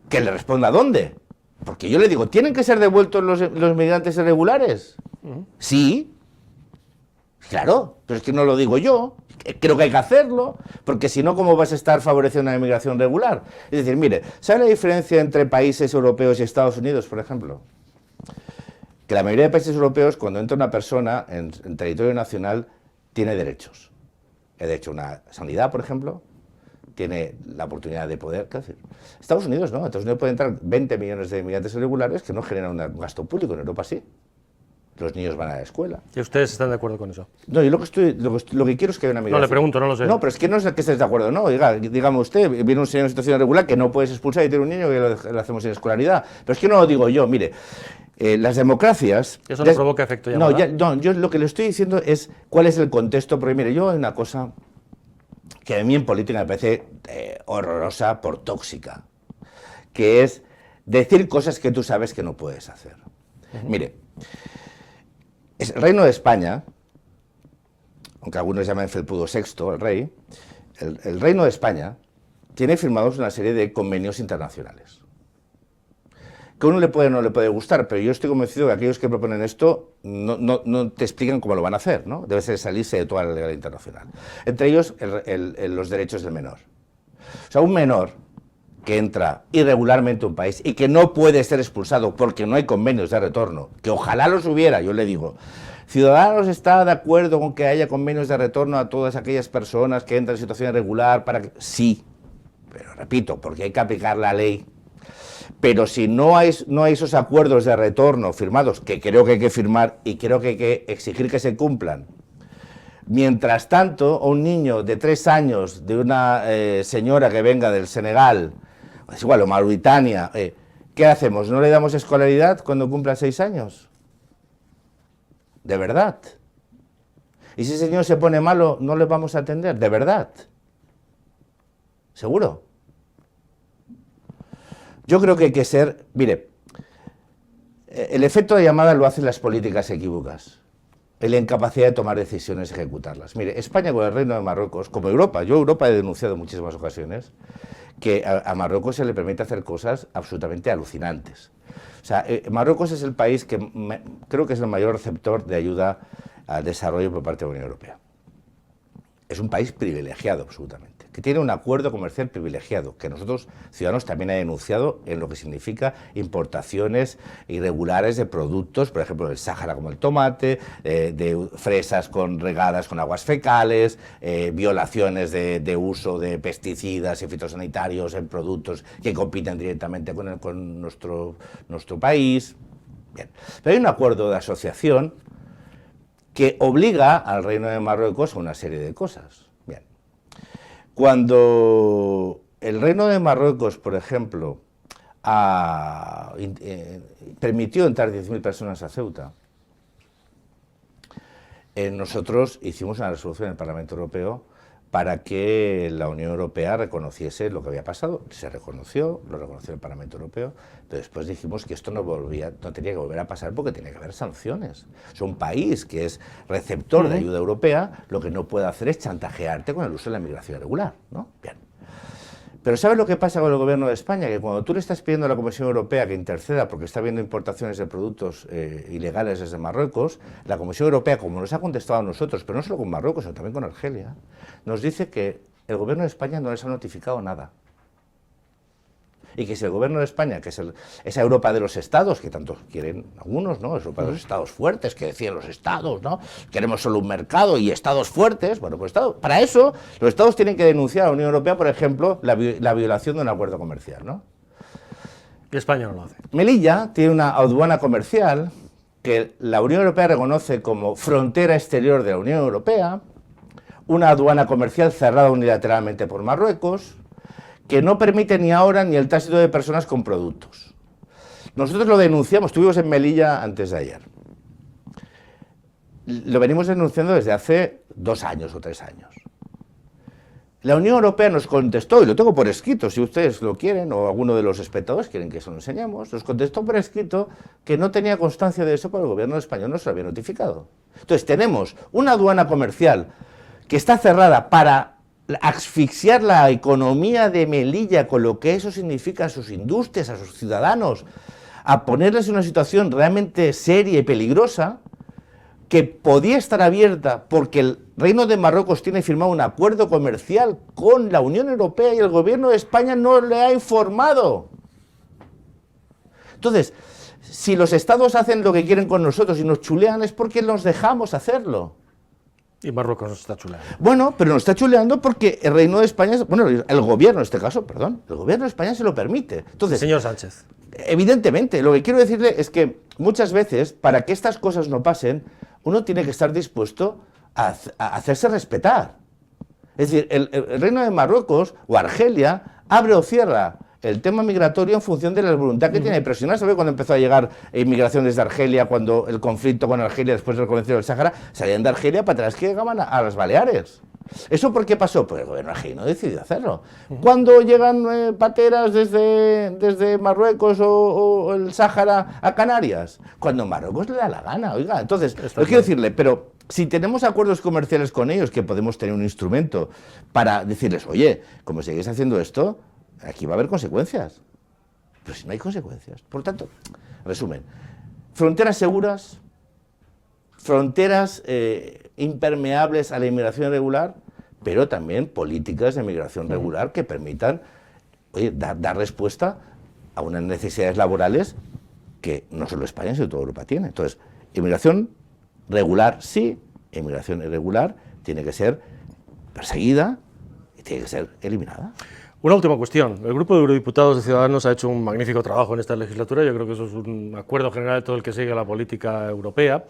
que le responda dónde. Porque yo le digo, ¿tienen que ser devueltos los migrantes irregulares? Sí. Claro, pero es que no lo digo yo. Creo que hay que hacerlo, porque si no, ¿cómo vas a estar favoreciendo la inmigración regular? Es decir, mire, ¿sabe la diferencia entre países europeos y Estados Unidos, por ejemplo? Que la mayoría de países europeos, cuando entra una persona en territorio nacional, tiene derechos. El derecho a una sanidad, por ejemplo, tiene la oportunidad de poder... ¿Qué decir? Estados Unidos no, Estados Unidos puede entrar 20 millones de inmigrantes irregulares que no generan un gasto público, en Europa sí. Los niños van a la escuela. ¿Y ustedes están de acuerdo con eso? No, yo lo que quiero es que haya una migración. No, le pregunto, no lo sé. No, pero es que no es que estés de acuerdo, no. Oiga, dígame usted, viene un señor en situación irregular que no puedes expulsar y tiene un niño que lo hacemos sin escolaridad. Pero es que no lo digo yo, mire... las democracias... ¿Eso no provoca efecto llamada? No, yo lo que le estoy diciendo es cuál es el contexto, porque mire, yo hay una cosa que a mí en política me parece horrorosa por tóxica, que es decir cosas que tú sabes que no puedes hacer. Mire, el Reino de España, aunque algunos llaman Felpudo VI, el rey, el Reino de España tiene firmados una serie de convenios internacionales. Que a uno le puede o no le puede gustar, pero yo estoy convencido que aquellos que proponen esto no te explican cómo lo van a hacer, ¿no? Debe ser salirse de toda la legalidad internacional. Entre ellos, los derechos del menor. O sea, un menor que entra irregularmente a un país y que no puede ser expulsado porque no hay convenios de retorno, que ojalá los hubiera, yo le digo, ¿Ciudadanos está de acuerdo con que haya convenios de retorno a todas aquellas personas que entran en situación irregular para que...? Sí, pero repito, porque hay que aplicar la ley. Pero si no hay esos acuerdos de retorno firmados, que creo que hay que firmar y creo que hay que exigir que se cumplan, mientras tanto, a un niño de 3 años, de una señora que venga del Senegal, es igual, o Mauritania, ¿qué hacemos? ¿No le damos escolaridad cuando cumpla 6 años? ¿De verdad? Y si ese señor se pone malo, ¿no le vamos a atender? ¿De verdad? ¿Seguro? Yo creo que hay que ser... Mire, el efecto de llamada lo hacen las políticas equívocas. Y la incapacidad de tomar decisiones y ejecutarlas. Mire, España con el Reino de Marruecos, como Europa, yo Europa he denunciado en muchísimas ocasiones, que a Marruecos se le permite hacer cosas absolutamente alucinantes. O sea, Marruecos es el país que creo que es el mayor receptor de ayuda al desarrollo por parte de la Unión Europea. Es un país privilegiado absolutamente, que tiene un acuerdo comercial privilegiado, que nosotros, ciudadanos, también ha denunciado en lo que significa importaciones irregulares de productos, por ejemplo, del Sáhara como el tomate, de fresas regadas con aguas fecales, violaciones de uso de pesticidas y fitosanitarios en productos que compiten directamente con nuestro país. Bien. Pero hay un acuerdo de asociación que obliga al Reino de Marruecos a una serie de cosas. Bien. Cuando el Reino de Marruecos, por ejemplo, permitió entrar 10.000 personas a Ceuta, nosotros hicimos una resolución en el Parlamento Europeo para que la Unión Europea reconociese lo que había pasado. Se reconoció, lo reconoció el Parlamento Europeo, pero después dijimos que esto no tenía que volver a pasar porque tenía que haber sanciones. Es un país que es receptor de ayuda europea, lo que no puede hacer es chantajearte con el uso de la migración irregular, ¿no? Bien. Pero ¿sabes lo que pasa con el gobierno de España? Que cuando tú le estás pidiendo a la Comisión Europea que interceda porque está habiendo importaciones de productos ilegales desde Marruecos, la Comisión Europea, como nos ha contestado a nosotros, pero no solo con Marruecos, sino también con Argelia, nos dice que el gobierno de España no les ha notificado nada. Y que si el gobierno de España, que es esa Europa de los estados, que tanto quieren algunos, ¿no? Europa de los estados fuertes, que decían los estados, ¿no? Queremos solo un mercado y estados fuertes. Bueno, pues para eso los estados tienen que denunciar a la Unión Europea, por ejemplo, la violación de un acuerdo comercial, ¿no? Y España no lo hace. Melilla tiene una aduana comercial que la Unión Europea reconoce como frontera exterior de la Unión Europea, una aduana comercial cerrada unilateralmente por Marruecos, que no permite ni ahora ni el tránsito de personas con productos. Nosotros lo denunciamos, estuvimos en Melilla antes de ayer. Lo venimos denunciando desde hace 2 años o 3 años. La Unión Europea nos contestó, y lo tengo por escrito, si ustedes lo quieren, o alguno de los espectadores quieren que se lo enseñemos, nos contestó por escrito que no tenía constancia de eso porque el gobierno español no se lo había notificado. Entonces tenemos una aduana comercial que está cerrada para asfixiar la economía de Melilla con lo que eso significa a sus industrias, a sus ciudadanos, a ponerles en una situación realmente seria y peligrosa, que podía estar abierta porque el Reino de Marruecos tiene firmado un acuerdo comercial con la Unión Europea y el gobierno de España no le ha informado. Entonces, si los estados hacen lo que quieren con nosotros y nos chulean es porque nos dejamos hacerlo. Y Marruecos nos está chuleando. Bueno, pero nos está chuleando porque el Reino de España, bueno, el gobierno en este caso, perdón, el gobierno de España se lo permite. Entonces, señor Sánchez. Evidentemente, lo que quiero decirle es que muchas veces, para que estas cosas no pasen, uno tiene que estar dispuesto a hacerse respetar. Es decir, el Reino de Marruecos o Argelia abre o cierra el tema migratorio en función de la voluntad que tiene de presionar. ¿Sabe cuando empezó a llegar inmigración desde Argelia, cuando el conflicto con Argelia después del Convención del Sáhara, salían de Argelia para atrás que llegaban a las Baleares? ¿Eso por qué pasó? Pues el gobierno argelino decidió hacerlo. Cuando llegan pateras desde Marruecos o el Sáhara a Canarias? Cuando Marruecos le da la gana, oiga. Entonces, lo quiero decirle, pero si tenemos acuerdos comerciales con ellos, que podemos tener un instrumento para decirles, oye, como seguís haciendo esto, aquí va a haber consecuencias. Pero si no hay consecuencias. Por tanto, resumen, fronteras seguras, fronteras impermeables a la inmigración irregular, pero también políticas de migración regular que permitan, oye, dar respuesta a unas necesidades laborales que no solo España, sino toda Europa tiene. Entonces, inmigración regular sí, inmigración irregular tiene que ser perseguida y tiene que ser eliminada. Una última cuestión. El grupo de eurodiputados de Ciudadanos ha hecho un magnífico trabajo en esta legislatura. Yo creo que eso es un acuerdo general de todo el que sigue la política europea.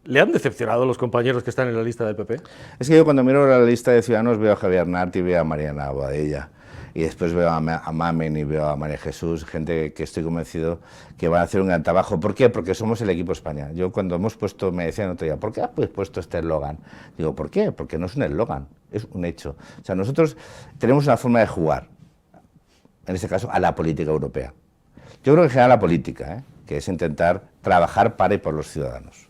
¿Le han decepcionado los compañeros que están en la lista del PP? Es que yo cuando miro la lista de Ciudadanos veo a Javier Nart y veo a Mariana Boadella. Y después veo a Mamen y veo a María Jesús, gente que estoy convencido que van a hacer un gran trabajo. ¿Por qué? Porque somos el equipo España. Yo cuando hemos puesto, me decían otro día, ¿por qué has puesto este eslogan? Digo, ¿por qué? Porque no es un eslogan, es un hecho. O sea, nosotros tenemos una forma de jugar, en este caso, a la política europea. Yo creo que en general la política, que es intentar trabajar para y por los ciudadanos.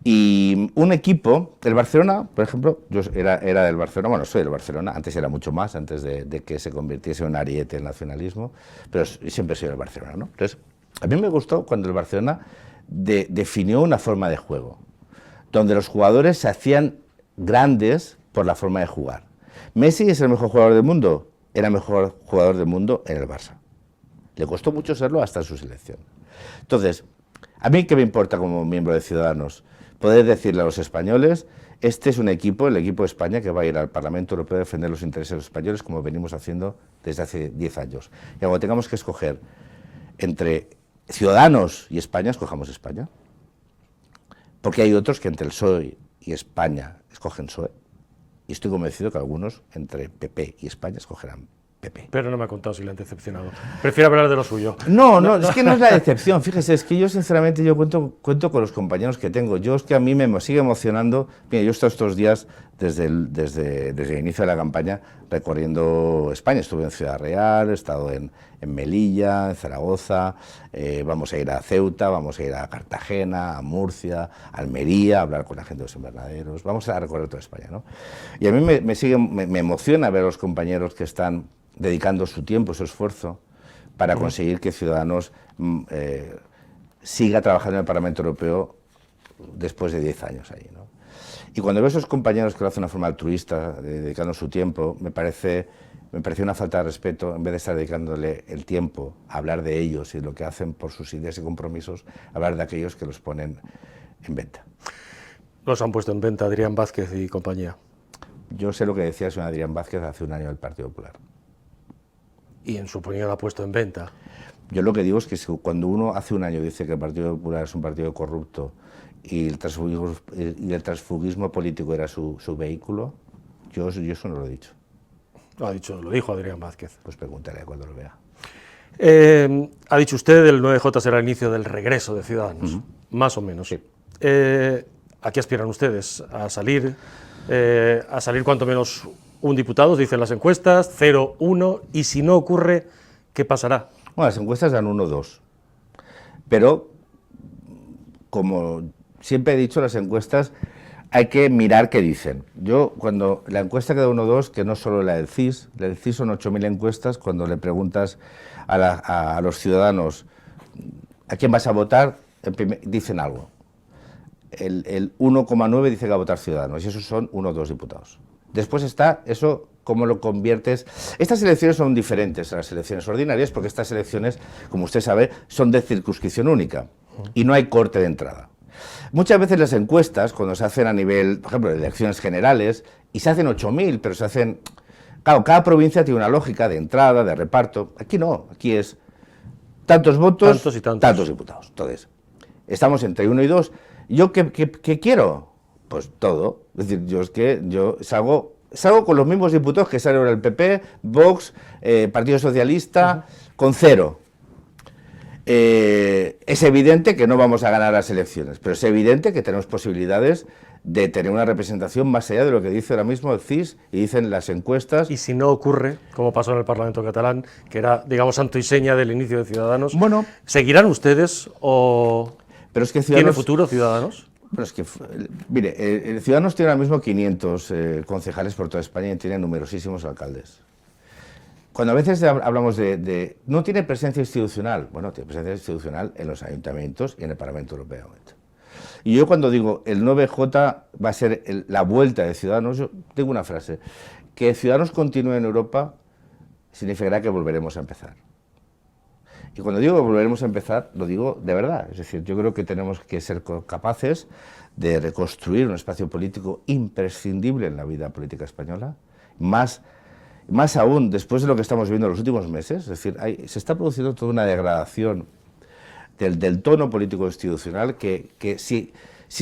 Y un equipo, el Barcelona, por ejemplo, yo era del Barcelona, bueno, soy del Barcelona, antes era mucho más, antes de que se convirtiese en un ariete el nacionalismo, pero siempre soy del Barcelona, ¿no? Entonces, a mí me gustó cuando el Barcelona definió una forma de juego, donde los jugadores se hacían grandes por la forma de jugar. Messi es el mejor jugador del mundo, era el mejor jugador del mundo en el Barça. Le costó mucho serlo hasta en su selección. Entonces, a mí qué me importa como miembro de Ciudadanos poder decirle a los españoles, este es un equipo, el equipo de España, que va a ir al Parlamento Europeo a defender los intereses de los españoles, como venimos haciendo desde hace 10 años. Y cuando tengamos que escoger entre Ciudadanos y España, escojamos España. Porque hay otros que entre el PSOE y España escogen PSOE. Y estoy convencido que algunos entre PP y España escogerán PP. PP. Pero no me ha contado si le han decepcionado. Prefiero hablar de lo suyo. No, es que no es la decepción. Fíjese, es que yo sinceramente cuento con los compañeros que tengo. Yo es que a mí me sigue emocionando. Mira, yo he estado estos días desde el inicio de la campaña recorriendo España. Estuve en Ciudad Real, he estado en Melilla, en Zaragoza, vamos a ir a Ceuta, vamos a ir a Cartagena, a Murcia, a Almería, a hablar con la gente de los invernaderos. Vamos a recorrer toda España, ¿no? Y a mí me emociona ver a los compañeros que están dedicando su tiempo, su esfuerzo, para conseguir que Ciudadanos siga trabajando en el Parlamento Europeo después de 10 años allí, ¿no? Y cuando veo a esos compañeros que lo hacen de una forma altruista, dedicando su tiempo, me parece una falta de respeto, en vez de estar dedicándole el tiempo a hablar de ellos y lo que hacen por sus ideas y compromisos, hablar de aquellos que los ponen en venta. Los han puesto en venta Adrián Vázquez y compañía. Yo sé lo que decía el señor Adrián Vázquez hace un año del Partido Popular. Y en su opinión lo ha puesto en venta. Yo lo que digo es que cuando uno hace un año dice que el Partido Popular es un partido corrupto y el transfugismo político era su vehículo, yo eso no lo he dicho. Lo dijo Adrián Vázquez. Pues pregúntale cuando lo vea. Ha dicho usted el 9J será el inicio del regreso de Ciudadanos, más o menos. Sí. ¿A qué aspiran ustedes? ¿A salir cuanto menos un diputado, dicen las encuestas, 0, 1, y si no ocurre, ¿qué pasará? Bueno, las encuestas dan 1, 2, pero como siempre he dicho, las encuestas hay que mirar qué dicen. Yo, cuando la encuesta que da 1, 2, que no es solo la del CIS son 8.000 encuestas, cuando le preguntas a los ciudadanos a quién vas a votar, dicen algo. El 1,9 dice que va a votar Ciudadanos, y esos son 1 o 2 diputados. Después está eso, cómo lo conviertes. Estas elecciones son diferentes a las elecciones ordinarias, porque estas elecciones, como usted sabe, son de circunscripción única, y no hay corte de entrada. Muchas veces las encuestas, cuando se hacen a nivel, por ejemplo, de elecciones generales, y se hacen 8.000, pero se hacen... Claro, cada provincia tiene una lógica de entrada, de reparto. Aquí no, aquí es tantos votos, tantos y tantos diputados. Entonces, estamos entre 1 y 2. ¿Yo qué quiero? Pues todo. Es decir, yo salgo con los mismos diputados que sale ahora el PP, Vox, Partido Socialista, con 0. Es evidente que no vamos a ganar las elecciones, pero es evidente que tenemos posibilidades de tener una representación más allá de lo que dice ahora mismo el CIS y dicen las encuestas. Y si no ocurre, como pasó en el Parlamento catalán, que era, digamos, santo y seña del inicio de Ciudadanos, bueno, ¿seguirán ustedes o pero es que tiene futuro Ciudadanos? Pero es que, mire, el Ciudadanos tiene ahora mismo 500 concejales por toda España y tiene numerosísimos alcaldes. Cuando a veces hablamos no tiene presencia institucional, bueno, tiene presencia institucional en los ayuntamientos y en el Parlamento Europeo. Y yo cuando digo el 9J va a ser la vuelta de Ciudadanos, yo tengo una frase: que Ciudadanos continúe en Europa significará que volveremos a empezar. Y cuando digo que volveremos a empezar, lo digo de verdad. Es decir, yo creo que tenemos que ser capaces de reconstruir un espacio político imprescindible en la vida política española, más aún después de lo que estamos viendo en los últimos meses. Es decir, se está produciendo toda una degradación del tono político institucional que si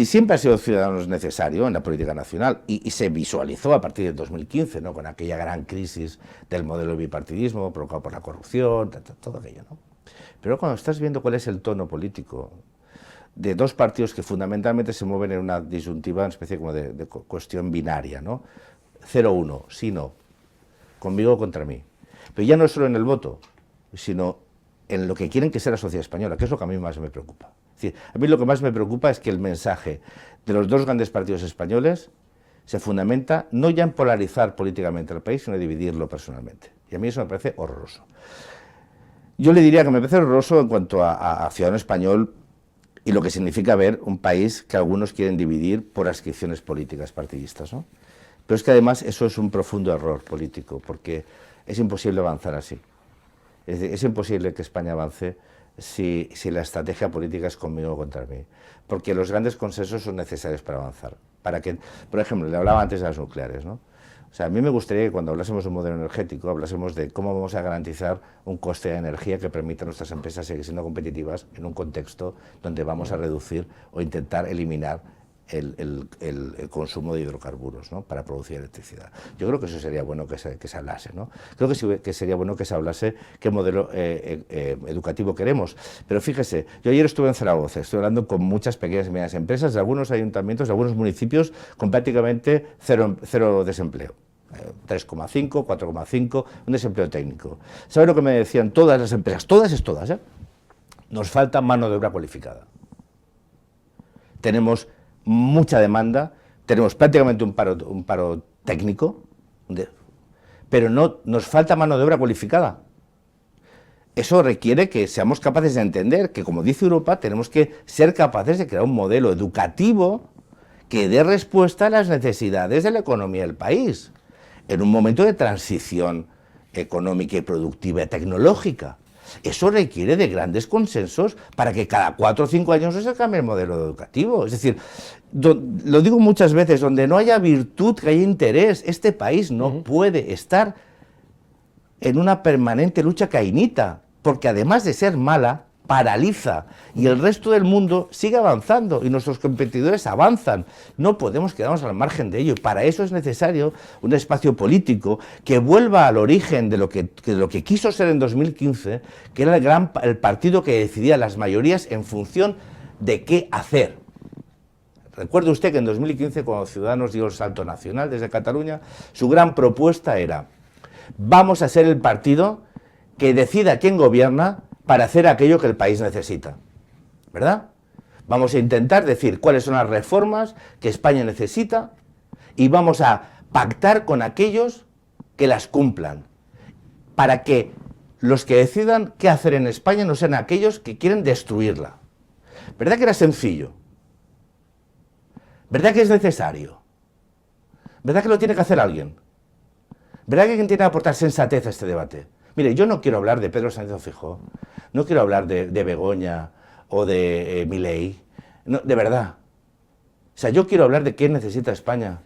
siempre ha sido Ciudadanos necesario en la política nacional y se visualizó a partir del 2015, ¿no?, con aquella gran crisis del modelo de bipartidismo provocado por la corrupción, todo aquello, ¿no? Pero cuando estás viendo cuál es el tono político de dos partidos que fundamentalmente se mueven en una disyuntiva, una especie como de cuestión binaria, ¿no? 0-1, sí, no, conmigo o contra mí. Pero ya no es solo en el voto, sino en lo que quieren que sea la sociedad española, que es lo que a mí más me preocupa. Es decir, a mí lo que más me preocupa es que el mensaje de los dos grandes partidos españoles se fundamenta no ya en polarizar políticamente al país, sino en dividirlo personalmente. Y a mí eso me parece horroroso. Yo le diría que me parece horroroso en cuanto a ciudadano español y lo que significa ver un país que algunos quieren dividir por adscripciones políticas partidistas, ¿no? Pero es que además eso es un profundo error político, porque es imposible avanzar así. Es decir, es imposible que España avance si la estrategia política es conmigo o contra mí, porque los grandes consensos son necesarios para avanzar. Para que, por ejemplo, le hablaba antes de las nucleares, ¿no? O sea, a mí me gustaría que cuando hablásemos de un modelo energético, hablásemos de cómo vamos a garantizar un coste de energía que permita a nuestras empresas seguir siendo competitivas en un contexto donde vamos a reducir o intentar eliminar el consumo de hidrocarburos, ¿no?, para producir electricidad. Yo creo que eso sería bueno que se hablase, ¿no? Creo que sería bueno que se hablase qué modelo educativo queremos. Pero fíjese, yo ayer estuve en Zaragoza, estoy hablando con muchas pequeñas y medianas empresas, de algunos ayuntamientos, de algunos municipios con prácticamente cero desempleo. 3,5, 4,5, un desempleo técnico. ¿Sabe lo que me decían todas las empresas? Todas es todas, ¿eh? Nos falta mano de obra cualificada. Tenemos mucha demanda, tenemos prácticamente un paro técnico, pero no nos falta mano de obra cualificada. Eso requiere que seamos capaces de entender que, como dice Europa, tenemos que ser capaces de crear un modelo educativo que dé respuesta a las necesidades de la economía del país, en un momento de transición económica y productiva y tecnológica. Eso requiere de grandes consensos para que cada 4 o 5 años no se cambie el modelo educativo. Es decir, lo digo muchas veces, donde no haya virtud, que haya interés, este país no puede estar en una permanente lucha cainita, porque además de ser mala, paraliza, y el resto del mundo sigue avanzando y nuestros competidores avanzan. No podemos quedarnos al margen de ello, y para eso es necesario un espacio político que vuelva al origen de lo que quiso ser en 2015, que era el partido que decidía las mayorías en función de qué hacer. Recuerde usted que en 2015, cuando Ciudadanos dio el salto nacional desde Cataluña, su gran propuesta era: vamos a ser el partido que decida quién gobierna para hacer aquello que el país necesita, ¿verdad? Vamos a intentar decir cuáles son las reformas que España necesita y vamos a pactar con aquellos que las cumplan, para que los que decidan qué hacer en España no sean aquellos que quieren destruirla. ¿Verdad que era sencillo? ¿Verdad que es necesario? ¿Verdad que lo tiene que hacer alguien? ¿Verdad que alguien tiene que aportar sensatez a este debate? Mire, yo no quiero hablar de Pedro Sánchez Feijóo, no quiero hablar de Begoña o de Milei, no, de verdad. O sea, yo quiero hablar de qué necesita España,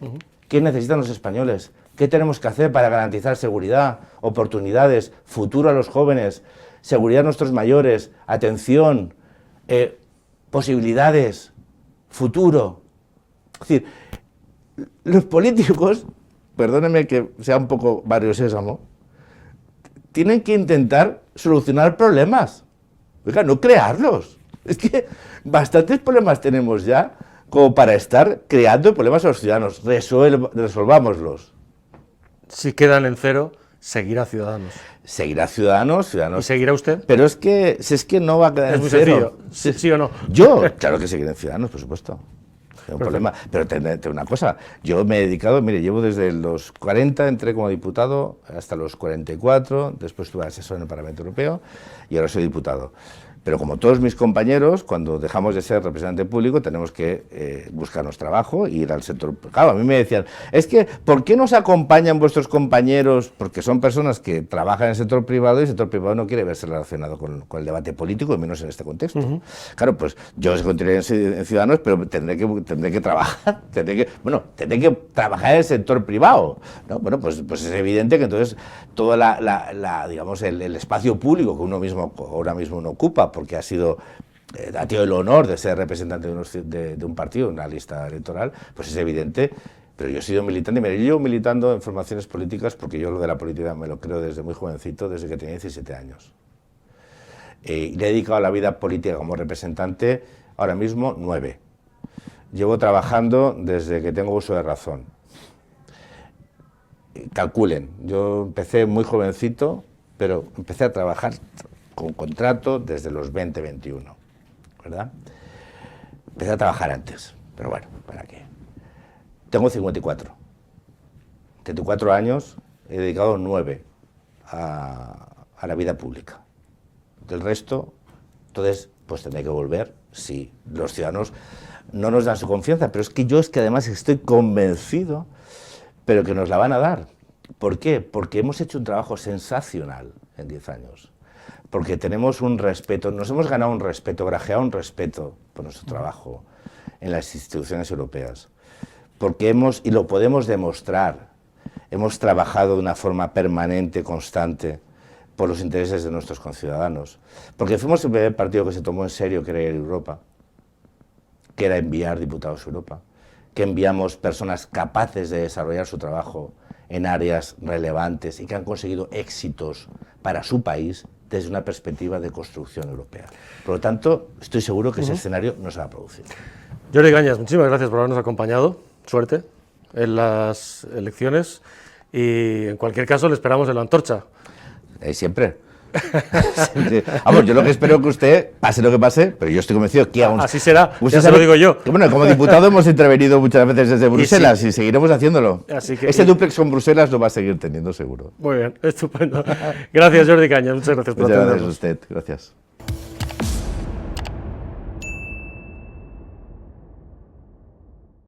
qué necesitan los españoles, qué tenemos que hacer para garantizar seguridad, oportunidades, futuro a los jóvenes, seguridad a nuestros mayores, atención, posibilidades, futuro. Es decir, los políticos, perdónenme que sea un poco Barrio Sésamo, tienen que intentar solucionar problemas, oiga, no crearlos. Es que bastantes problemas tenemos ya como para estar creando problemas a los ciudadanos. Resolvámoslos. Si quedan en cero, seguirá Ciudadanos. Seguirá Ciudadanos. ¿Y seguirá usted? Pero es que no va a quedar en muy cero. Sencillo. ¿Sí o no? Yo, claro que seguiré en Ciudadanos, por supuesto. Un problema. Pero tengo una cosa, yo me he dedicado, mire, llevo desde los 40, entré como diputado hasta los 44, después estuve asesor en el Parlamento Europeo y ahora soy diputado. Pero como todos mis compañeros, cuando dejamos de ser representante público, tenemos que buscarnos trabajo e ir al sector. Claro, a mí me decían, es que, ¿por qué nos acompañan vuestros compañeros? Porque son personas que trabajan en el sector privado y el sector privado no quiere verse relacionado con el debate político, y menos en este contexto. Claro, pues yo continuaré en Ciudadanos, pero tendré que trabajar, tendré que trabajar en el sector privado, ¿no? Bueno, pues es evidente que entonces todo digamos, el espacio público que uno mismo ahora mismo no ocupa, porque ha tenido el honor de ser representante de un partido, una lista electoral, pues es evidente. Pero yo he sido militante, mira, yo llevo militando en formaciones políticas porque yo lo de la política me lo creo desde muy jovencito, desde que tenía 17 años. Y le he dedicado a la vida política como representante ahora mismo 9. Llevo trabajando desde que tengo uso de razón. Calculen, yo empecé muy jovencito, pero empecé a trabajar con contrato desde los 20, 21, ¿verdad? Empecé a trabajar antes, pero bueno, ¿para qué? Tengo 54. 34 años, he dedicado 9 a la vida pública. Del resto, entonces, pues tendré que volver si los ciudadanos no nos dan su confianza, pero es que además estoy convencido, pero que nos la van a dar. ¿Por qué? Porque hemos hecho un trabajo sensacional en 10 años. Porque tenemos un respeto, nos hemos ganado un respeto, grajeado un respeto por nuestro trabajo en las instituciones europeas. Porque y lo podemos demostrar, hemos trabajado de una forma permanente, constante, por los intereses de nuestros conciudadanos. Porque fuimos el primer partido que se tomó en serio que era ir a Europa, que era enviar diputados a Europa. que enviamos personas capaces de desarrollar su trabajo en áreas relevantes y que han conseguido éxitos para su país desde una perspectiva de construcción europea. Por lo tanto, estoy seguro que ese escenario no se va a producir. Jordi Cañas, muchísimas gracias por habernos acompañado. Suerte en las elecciones y en cualquier caso le esperamos en la antorcha. Siempre. Sí. Vamos, yo lo que espero que usted, pase lo que pase, pero yo estoy convencido que aún... Así será, usted ya se lo digo yo. Que, bueno, como diputado hemos intervenido muchas veces desde Bruselas y seguiremos haciéndolo. Así que, ese dúplex con Bruselas lo va a seguir teniendo seguro. Muy bien, estupendo. Gracias, Jordi Cañas, muchas gracias por atendernos. Gracias a usted, gracias.